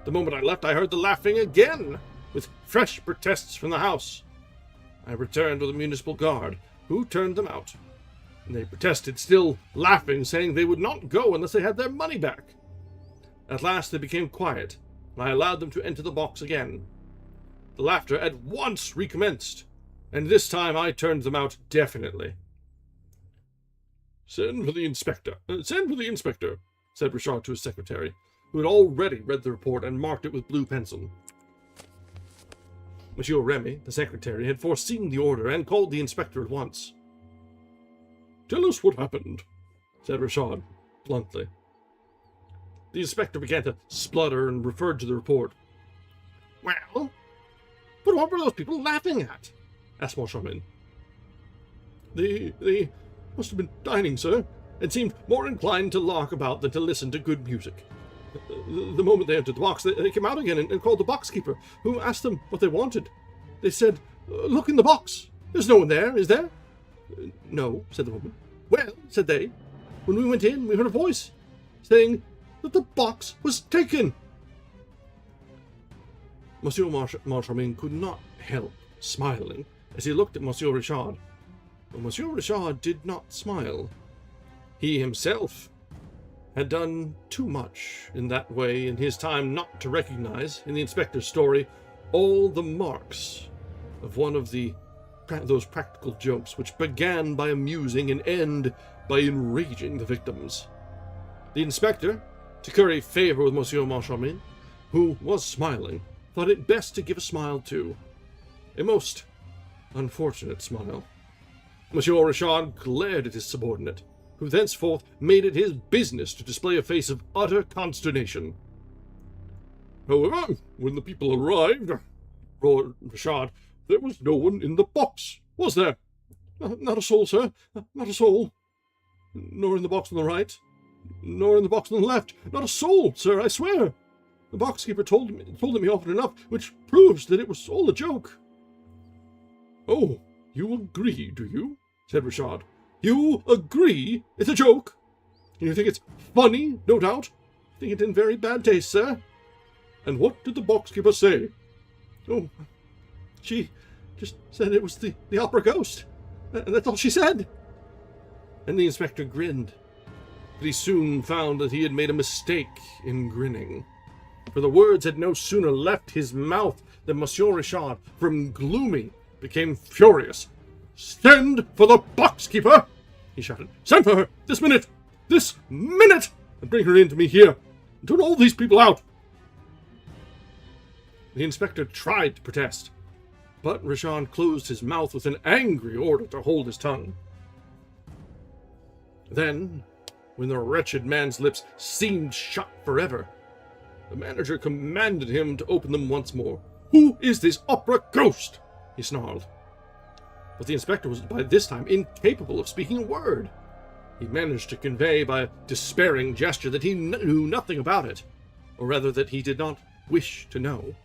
The moment I left, I heard the laughing again, with fresh protests from the house. I returned with a municipal guard, who turned them out. And they protested, still laughing, saying they would not go unless they had their money back. At last they became quiet, and I allowed them to enter the box again. The laughter at once recommenced, and this time I turned them out definitely. "Send for the inspector, said Richard to his secretary, who had already read the report and marked it with blue pencil. Monsieur Remy, the secretary, had foreseen the order and called the inspector at once. "Tell us what happened," said Richard, bluntly. The inspector began to splutter and referred to the report. "Well, but what were those people laughing at?" asked Moncharmin. They must have been dining, sir, and seemed more inclined to lark about than to listen to good music. The moment they entered the box, they came out again and called the box-keeper, who asked them what they wanted. They said, 'Look in the box. There's no one there, is there?' 'No,' said the woman. 'Well,' said they, 'when we went in, we heard a voice saying that the box was taken.'" Monsieur Moncharmin could not help smiling as he looked at Monsieur Richard. But Monsieur Richard did not smile. He himself had done too much in that way in his time not to recognize, in the inspector's story, all the marks of one of those practical jokes which began by amusing and end by enraging the victims. The inspector, to curry favor with Monsieur Moncharmin, who was smiling, thought it best to give a smile too. A most unfortunate smile. Monsieur Richard glared at his subordinate, who thenceforth made it his business to display a face of utter consternation. "However, when the people arrived," roared Richard, "there was no one in the box, was there?" "Not a soul, sir, not a soul." "Nor in the box on the right, nor in the box on the left, not a soul, sir, I swear. The box-keeper told me often enough, which proves that it was all a joke." "Oh, you agree, do you?" said Richard. "You agree it's a joke? You think it's funny, no doubt? Think it in very bad taste, sir. And what did the box-keeper say?" "Oh, she just said it was the opera ghost. And that's all she said." And the inspector grinned. But he soon found that he had made a mistake in grinning. for the words had no sooner left his mouth than Monsieur Richard, from gloomy, became furious. "Send for the box-keeper!" he shouted. "Send for her! This minute! This minute! And bring her in to me here! And turn all these people out!" The inspector tried to protest, but Richard closed his mouth with an angry order to hold his tongue. Then, when the wretched man's lips seemed shut forever, the manager commanded him to open them once more. "Who is this opera ghost?" he snarled. But the inspector was by this time incapable of speaking a word. He managed to convey by a despairing gesture that he knew nothing about it, or rather that he did not wish to know.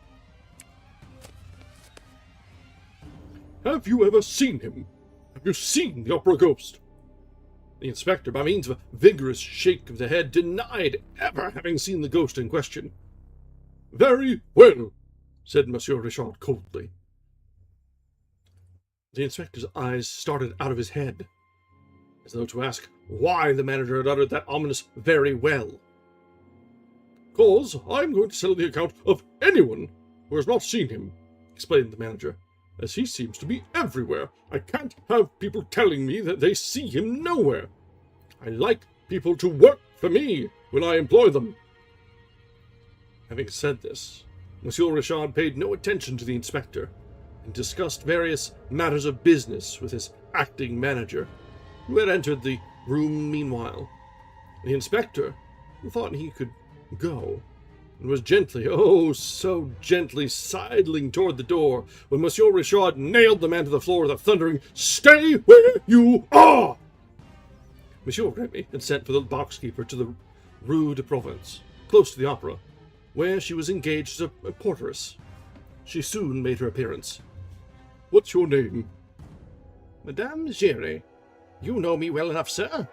"Have you ever seen him? Have you seen the opera ghost?" The inspector, by means of a vigorous shake of the head, denied ever having seen the ghost in question. "Very well," said Monsieur Richard coldly. The inspector's eyes started out of his head, as though to ask why the manager had uttered that ominous "very well." "'Cause I'm going to settle the account of anyone who has not seen him," explained the manager, "as he seems to be everywhere. I can't have people telling me that they see him nowhere. I like people to work for me when I employ them." Having said this, Monsieur Richard paid no attention to the inspector, and discussed various matters of business with his acting manager, who had entered the room meanwhile. The inspector thought he could go, and was gently, oh, so gently, sidling toward the door, when Monsieur Richard nailed the man to the floor with a thundering, "Stay where you are!" Monsieur Remy had sent for the box-keeper to the Rue de Provence, close to the opera, where she was engaged as a porteress. She soon made her appearance. "What's your name?" "Madame Giry. You know me well enough, sir.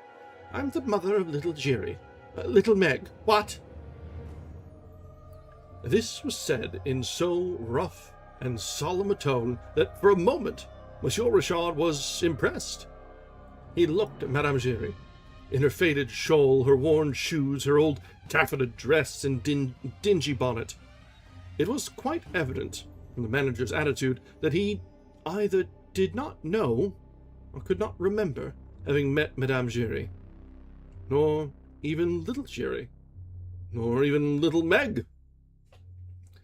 I'm the mother of little Giry. Little Meg. What?" This was said in so rough and solemn a tone that for a moment Monsieur Richard was impressed. He looked at Madame Giry, in her faded shawl, her worn shoes, her old taffeta dress, and dingy bonnet. It was quite evident from the manager's attitude that he either did not know or could not remember having met Madame Giry, nor even little Giry, nor even little Meg.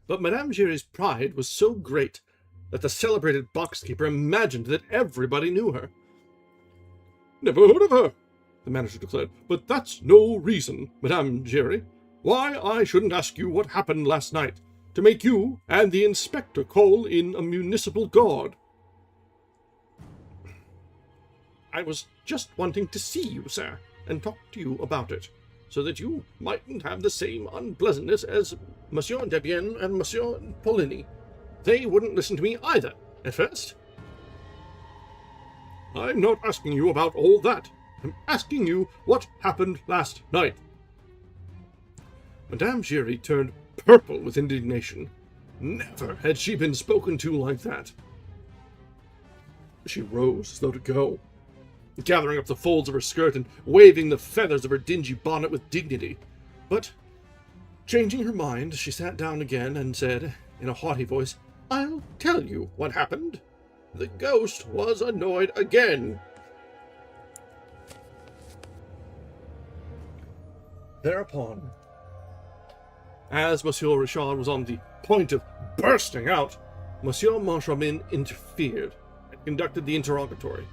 But Madame Giry's pride was so great that the celebrated box-keeper imagined that everybody knew her. "Never heard of her," the manager declared, "but that's no reason, Madame Giry, why I shouldn't ask you what happened last night, to make you and the inspector call in a municipal guard." "I was just wanting to see you, sir, and talk to you about it, so that you mightn't have the same unpleasantness as Monsieur Debienne and Monsieur Poligny. They wouldn't listen to me either, at first." "I'm not asking you about all that. I'm asking you what happened last night." Madame Giry turned purple with indignation. Never had she been spoken to like that. She rose as though to go, gathering up the folds of her skirt and waving the feathers of her dingy bonnet with dignity. But, changing her mind, she sat down again and said, in a haughty voice, "I'll tell you what happened. The ghost was annoyed again." Thereupon, as Monsieur Richard was on the point of bursting out, Monsieur Moncharmin interfered and conducted the interrogatory,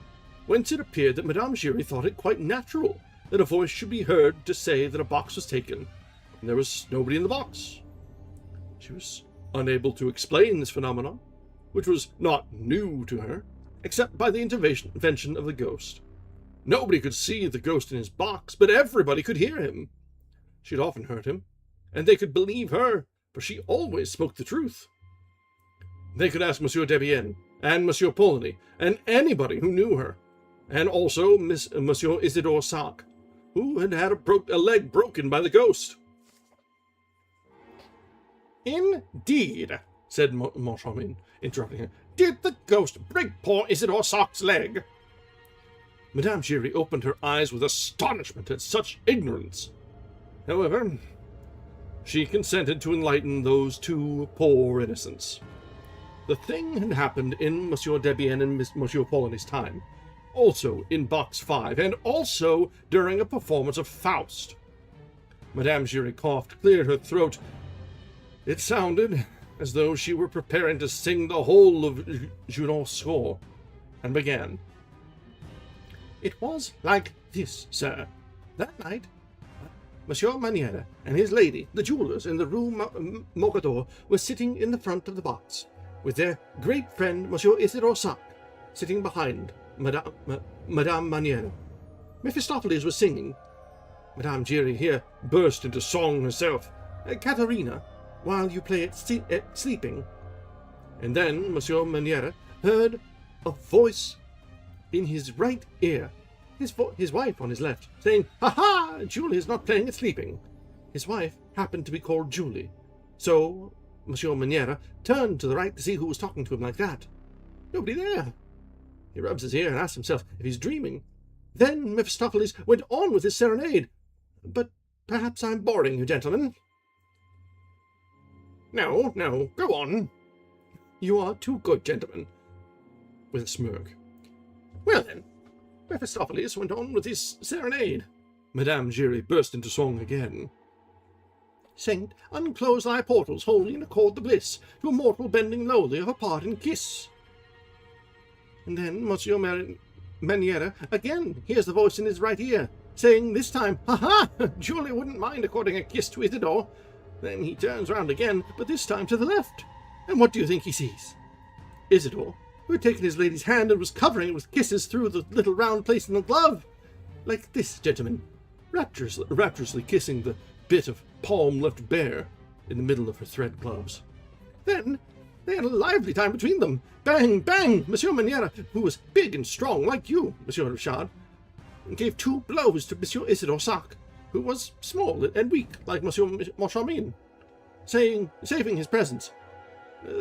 whence it appeared that Madame Giry thought it quite natural that a voice should be heard to say that a box was taken, and there was nobody in the box. She was unable to explain this phenomenon, which was not new to her, except by the intervention of the ghost. Nobody could see the ghost in his box, but everybody could hear him. She had often heard him, and they could believe her, for she always spoke the truth. They could ask Monsieur Debienne, and Monsieur Poligny, and anybody who knew her, and also Monsieur Isidore Sac, who had had a leg broken by the ghost. "Indeed," said Moncharmin, interrupting her. "Did the ghost break poor Isidore Sac's leg?" Madame Giry opened her eyes with astonishment at such ignorance. However, she consented to enlighten those two poor innocents. The thing had happened in Monsieur Debienne and Monsieur Polony's time, also in Box 5, and also during a performance of Faust. Madame Giry coughed, cleared her throat. It sounded as though she were preparing to sing the whole of Gounod's score, and began. It was like this, sir. That night, Monsieur Manière and his lady, the jewellers in the Rue Mocador, were sitting in the front of the box, with their great friend Monsieur Isidore Sac sitting behind Madame Manière. Mephistopheles was singing. Madame Giry here burst into song herself. Katharina, while you play at sleeping. And then Monsieur Manière heard a voice in his right ear, his wife on his left, saying, "Ha ha! Julie is not playing at sleeping." His wife happened to be called Julie, so Monsieur Manière turned to the right to see who was talking to him like that. Nobody there. He rubs his ear and asks himself if he's dreaming. Then Mephistopheles went on with his serenade. But perhaps I'm boring you, gentlemen. No, go on. You are too good, gentlemen. With a smirk. Well then, Mephistopheles went on with his serenade. Madame Giry burst into song again. Saint, unclose thy portals, wholly and accord the bliss, to a mortal bending lowly of a parting kiss. And then Monsieur Manière again hears the voice in his right ear, saying this time, "Ha ha! Julie wouldn't mind according a kiss to Isidore." Then he turns round again, but this time to the left. And what do you think he sees? Isidore, who had taken his lady's hand and was covering it with kisses through the little round place in the glove. Like this, gentlemen, rapturously kissing the bit of palm left bare in the middle of her thread gloves. Then they had a lively time between them. Bang, bang! Monsieur Manière, who was big and strong like you, Monsieur Richard, gave 2 blows to Monsieur Isidore Sac, who was small and weak like Monsieur Moncharmin, saving his presence.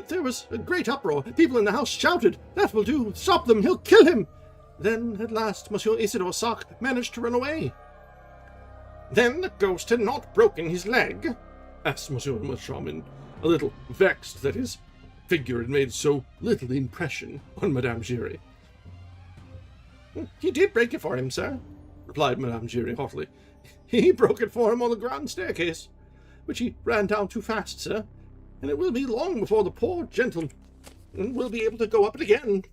There was a great uproar. People in the house shouted, "That will do! Stop them! He'll kill him!" Then, at last, Monsieur Isidore Sac managed to run away. Then the ghost had not broken his leg? Asked Monsieur Moncharmin, a little vexed that his figure had made so little impression on Madame Giry. "He did break it for him, sir," replied Madame Giry haughtily. "He broke it for him on the grand staircase, which he ran down too fast, sir, and it will be long before the poor gentleman will be able to go up it again."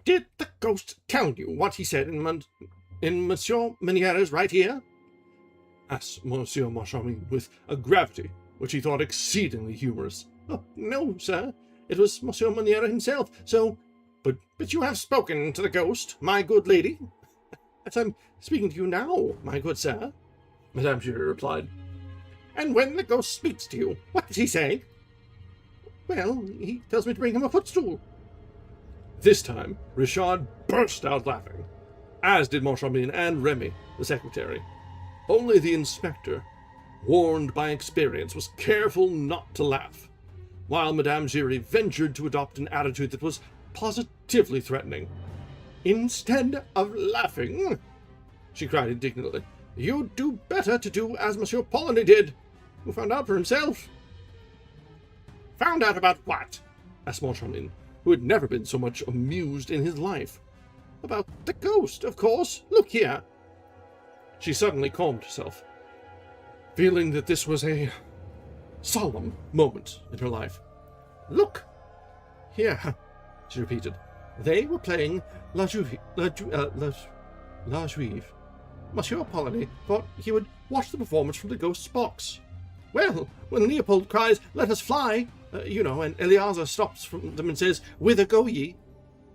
"Did the ghost tell you what he said in Monsieur Manière's right ear?" asked Monsieur Moncharmin with a gravity which he thought exceedingly humorous. "Oh, no, sir. It was Monsieur Manière himself, so... But you have spoken to the ghost, my good lady?" "As I'm speaking to you now, my good sir," Madame Giry replied. "And when the ghost speaks to you, what does he say?" "Well, he tells me to bring him a footstool." This time, Richard burst out laughing, as did Moncharmin and Remy, the secretary. Only the inspector, warned by experience, was careful not to laugh, while Madame Giry ventured to adopt an attitude that was positively threatening. "Instead of laughing," she cried indignantly, "you'd do better to do as Monsieur Polony did, who found out for himself." "Found out about what?" asked Moncharmin, who had never been so much amused in his life. "About the ghost, of course. Look here." She suddenly calmed herself, feeling that this was a solemn moment in her life. "Look here," she repeated. "They were playing La Juive. Monsieur Polony thought he would watch the performance from the ghost's box. Well, when Leopold cries, 'Let us fly,' and Eleazar stops from them and says, 'Whither go ye?'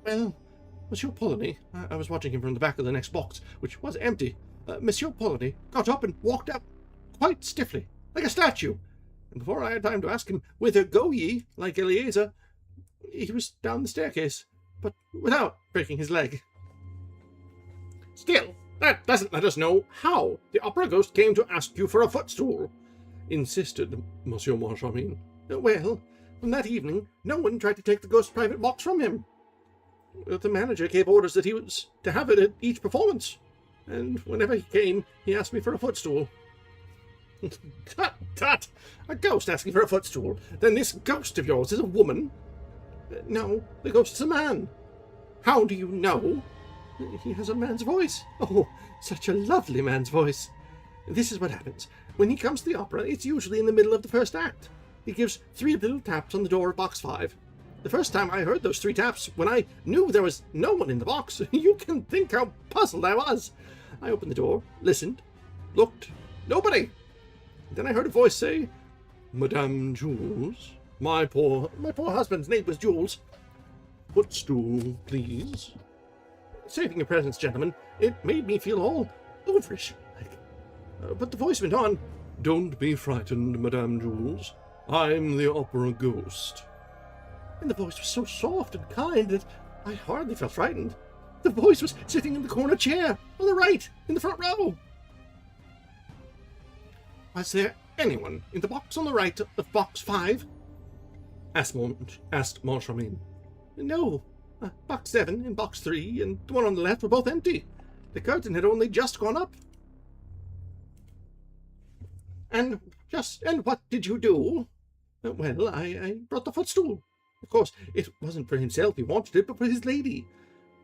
Well, Monsieur Polony, I was watching him from the back of the next box, which was empty. Monsieur Polony got up and walked out quite stiffly, like a statue, and before I had time to ask him, 'Whither go ye?' like Eleazar, he was down the staircase, but without breaking his leg." "Still, that doesn't let us know how the opera ghost came to ask you for a footstool," insisted Monsieur Moncharmin. "Well, on that evening, no one tried to take the ghost's private box from him. The manager gave orders that he was to have it at each performance, and whenever he came, he asked me for a footstool. Tut, tut! A ghost asking for a footstool? Then this ghost of yours is a woman? No, the ghost is a man. How do you know? He has a man's voice. Oh, such a lovely man's voice. This is what happens. When he comes to the opera, it's usually in the middle of the first act. He gives 3 little taps on the door of box 5. The first time I heard those 3 taps, when I knew there was no one in the box, you can think how puzzled I was. I opened the door, listened, looked, nobody. Then I heard a voice say, Madame Jules. My poor husband's name was Jules. Footstool, please. Saving your presence, gentlemen, it made me feel all overish. But the voice went on, Don't be frightened, Madame Jules. I'm the opera ghost. And the voice was so soft and kind that I hardly felt frightened. The voice was sitting in the corner chair, on the right, in the front row. Was there anyone in the box on the right of box 5? Asked Moncharmin. No. Box 7 and box 3 and the one on the left were both empty. The curtain had only just gone up. And what did you do? Well, I brought the footstool. Of course, it wasn't for himself he wanted it, but for his lady.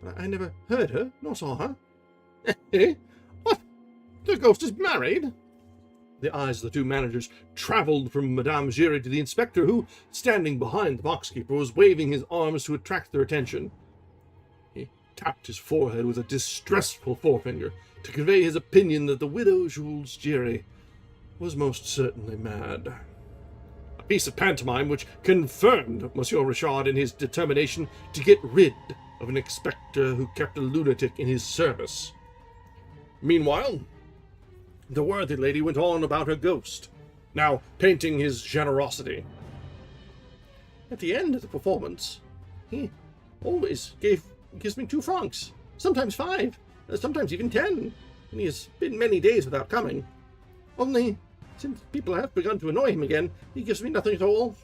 But I never heard her, nor saw her. Eh? What? The ghost is married? The eyes of the 2 managers travelled from Madame Giry to the inspector, who, standing behind the boxkeeper, was waving his arms to attract their attention. He tapped his forehead with a distressful forefinger to convey his opinion that the widow Jules Giry was most certainly mad. A piece of pantomime which confirmed Monsieur Richard in his determination to get rid of an inspector who kept a lunatic in his service. Meanwhile, the worthy lady went on about her ghost, now painting his generosity. At the end of the performance, he always gives me 2 francs, sometimes 5, sometimes even 10, and he has been many days without coming. Only, since people have begun to annoy him again, he gives me nothing at all.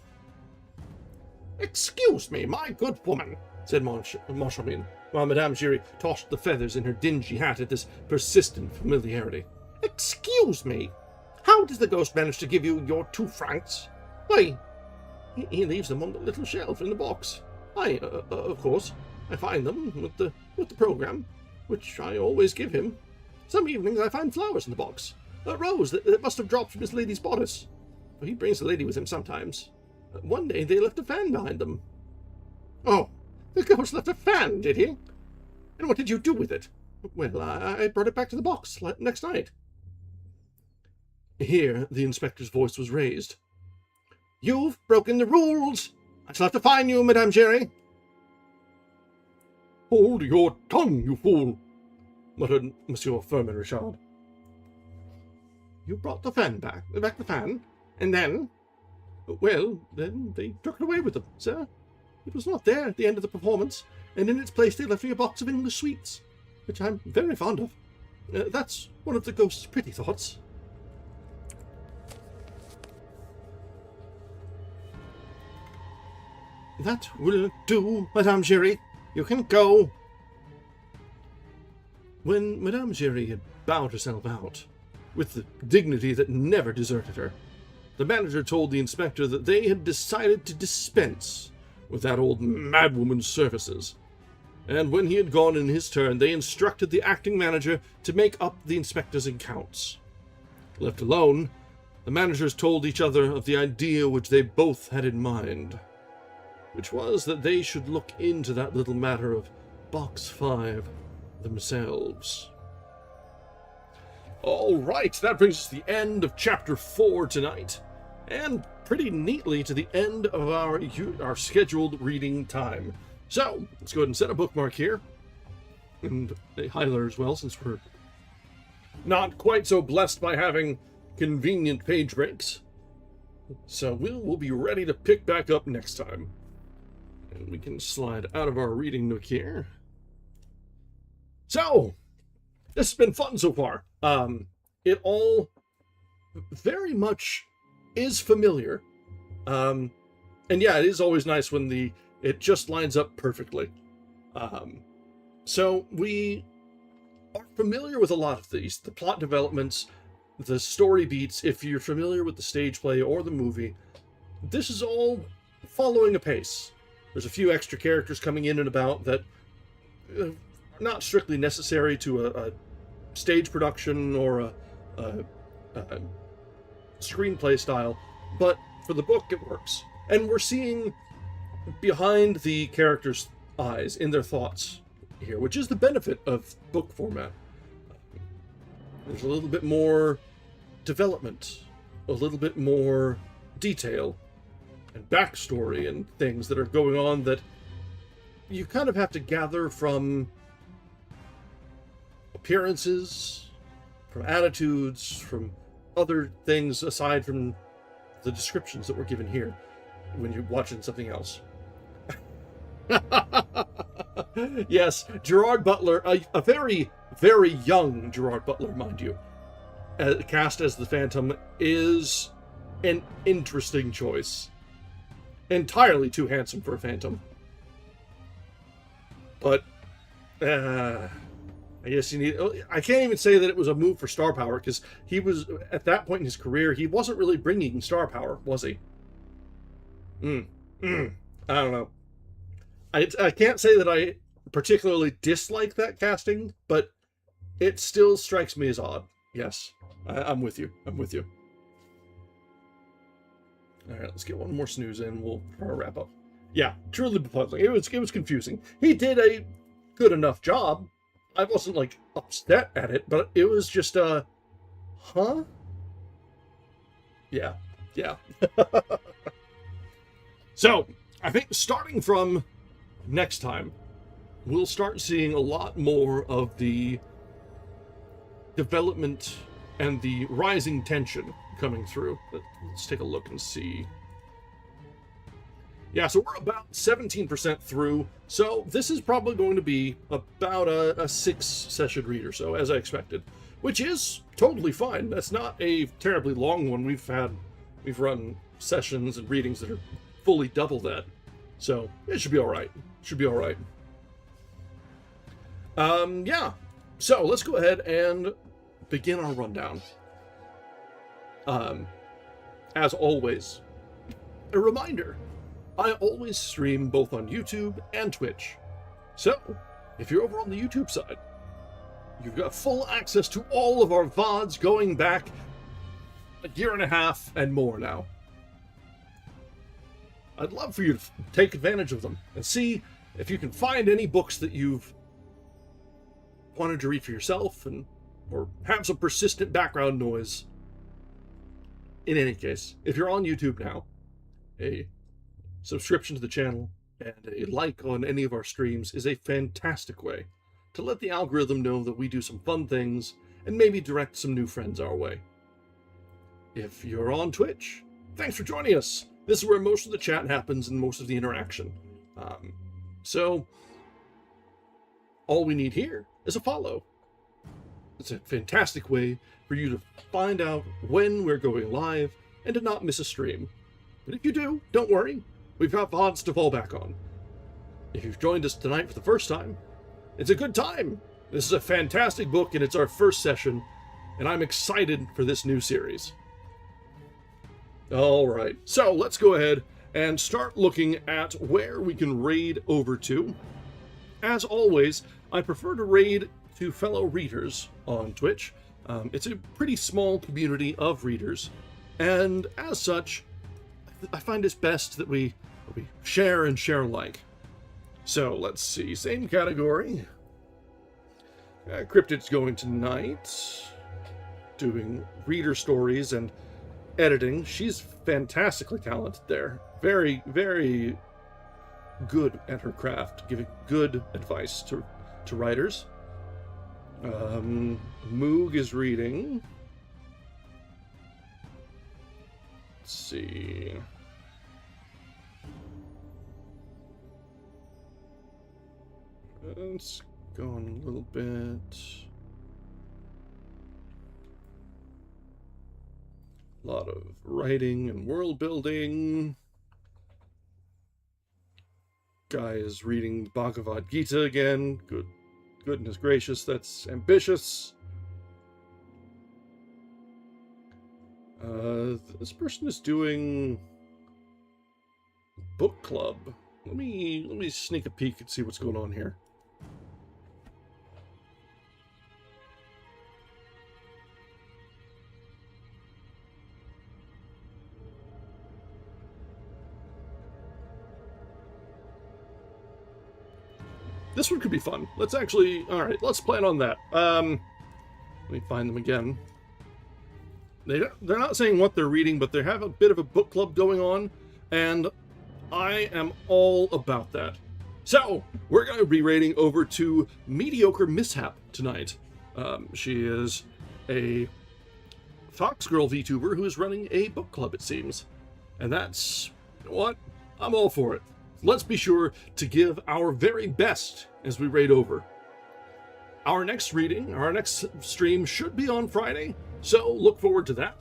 Excuse me, my good woman, said Moncharmin, while Madame Giry tossed the feathers in her dingy hat at this persistent familiarity. Excuse me, how does the ghost manage to give you your 2 francs? Why, he leaves them on the little shelf in the box. Of course, I find them with the program, which I always give him. Some evenings I find flowers in the box, a rose that must have dropped from his lady's bodice. He brings the lady with him sometimes. One day they left a fan behind them. Oh, the ghost left a fan, did he? And what did you do with it? Well, I brought it back to the box next night. Here the inspector's voice was raised. You've broken the rules! I shall have to fine you, Madame Giry. Hold your tongue, you fool, muttered Monsieur Firmin Richard. You brought the fan back the fan, and then... Well, then they took it away with them, sir. It was not there at the end of the performance, and in its place they left me a box of English sweets, which I'm very fond of. That's one of the ghost's pretty thoughts. That will do, Madame Giry. You can go. When Madame Giry had bowed herself out, with the dignity that never deserted her, the manager told the inspector that they had decided to dispense with that old madwoman's services. And when he had gone in his turn, they instructed the acting manager to make up the inspector's accounts. Left alone, the managers told each other of the idea which they both had in mind, which was that they should look into that little matter of Box 5 themselves. All right, that brings us to the end of Chapter 4 tonight, and pretty neatly to the end of our scheduled reading time. So, let's go ahead and set a bookmark here, and a highlighter as well, since we're not quite so blessed by having convenient page breaks. So we'll be ready to pick back up next time. And we can slide out of our reading nook here. So, this has been fun so far. It all very much is familiar. And yeah, it is always nice when it just lines up perfectly. So we are familiar with a lot of these. The plot developments, the story beats, if you're familiar with the stage play or the movie, this is all following a pace. There's a few extra characters coming in and about that are not strictly necessary to a stage production or a screenplay style, but for the book it works. And we're seeing behind the characters' eyes, in their thoughts here, which is the benefit of book format. There's a little bit more development, a little bit more detail and backstory and things that are going on that you kind of have to gather from appearances, from attitudes, from other things aside from the descriptions that were given here when you're watching something else. Yes, Gerard Butler, a very, very young Gerard Butler, mind you, cast as the Phantom, is an interesting choice. Entirely too handsome for a Phantom. But, I guess you need... I can't even say that it was a move for star power, because he was, at that point in his career, he wasn't really bringing star power, was he? I don't know. I can't say that I particularly dislike that casting, but it still strikes me as odd. Yes, I'm with you. I'm with you. All right, let's get one more snooze in. We'll wrap up. Yeah, truly befuddling. It was confusing. He did a good enough job. I wasn't, like, upset at it, but it was just, huh? Yeah. So, I think starting from next time, we'll start seeing a lot more of the development and the rising tension coming through. Let's take a look and see. Yeah, so we're about 17% through, so this is probably going to be about a 6-session read or so, as I expected, which is totally fine. That's not a terribly long one. We've run sessions and readings that are fully double that, so it should be all right. Yeah, so let's go ahead and begin our rundown. As always, a reminder, I always stream both on YouTube and Twitch. So, if you're over on the YouTube side, you've got full access to all of our VODs going back a year and a half and more now. I'd love for you to take advantage of them and see if you can find any books that you've wanted to read for yourself or have some persistent background noise. In any case, if you're on YouTube now, a subscription to the channel and a like on any of our streams is a fantastic way to let the algorithm know that we do some fun things and maybe direct some new friends our way. If you're on Twitch, thanks for joining us. This is where most of the chat happens and most of the interaction. So, all we need here is a follow. It's a fantastic way for you to find out when we're going live and to not miss a stream. But if you do, don't worry. We've got VODs to fall back on. If you've joined us tonight for the first time, it's a good time. This is a fantastic book and it's our first session, and I'm excited for this new series. All right, so let's go ahead and start looking at where we can raid over to. As always, I prefer to raid to fellow readers on Twitch. It's a pretty small community of readers, and as such, I find it's best that we share and share alike. So let's see, same category. Cryptid's going tonight, doing reader stories and editing. She's fantastically talented there. Very, very good at her craft, giving good advice to writers. Moog is reading. Let's see. Let's go on a little bit. A lot of writing and world building. Guy is reading Bhagavad Gita again. Good Goodness gracious, that's ambitious. This person is doing book club. Let me sneak a peek and see what's going on here. This one could be fun. Let's actually... Alright, let's plan on that. Let me find them again. They're not saying what they're reading, but they have a bit of a book club going on, and I am all about that. So, we're going to be raiding over to Mediocre Mishap tonight. She is a Foxgirl VTuber who is running a book club, it seems. And that's... You know what? I'm all for it. Let's be sure to give our very best as we raid over. Our next reading, our next stream should be on Friday, so look forward to that.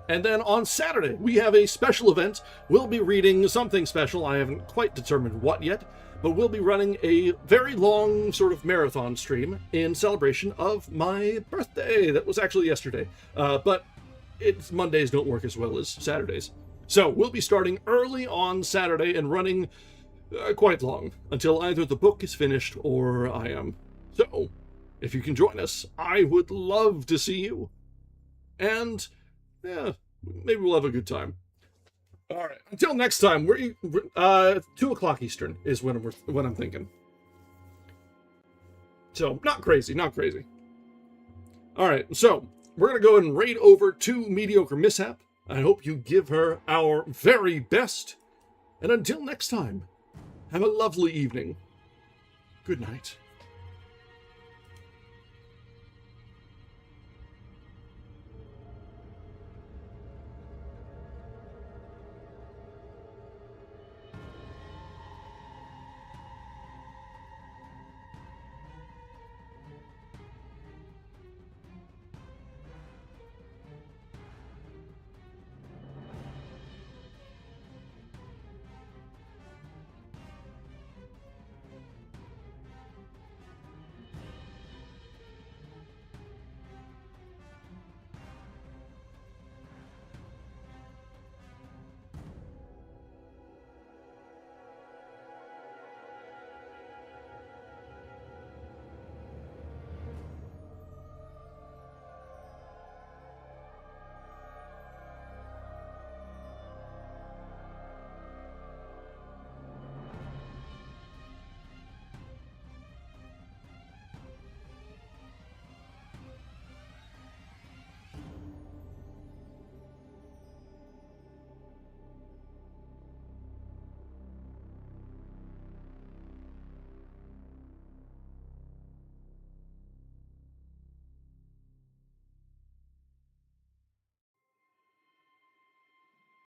And then on Saturday, we have a special event. We'll be reading something special. I haven't quite determined what yet, but we'll be running a very long sort of marathon stream in celebration of my birthday. That was actually yesterday, but Mondays don't work as well as Saturdays. So we'll be starting early on Saturday and running quite long until either the book is finished or I am. So, if you can join us, I would love to see you. And, yeah, maybe we'll have a good time. All right, until next time, 2 o'clock Eastern is when I'm thinking. So, not crazy, not crazy. All right, so we're going to go and raid over to Mediocre Mishap. I hope you give her our very best. And until next time, have a lovely evening. Good night.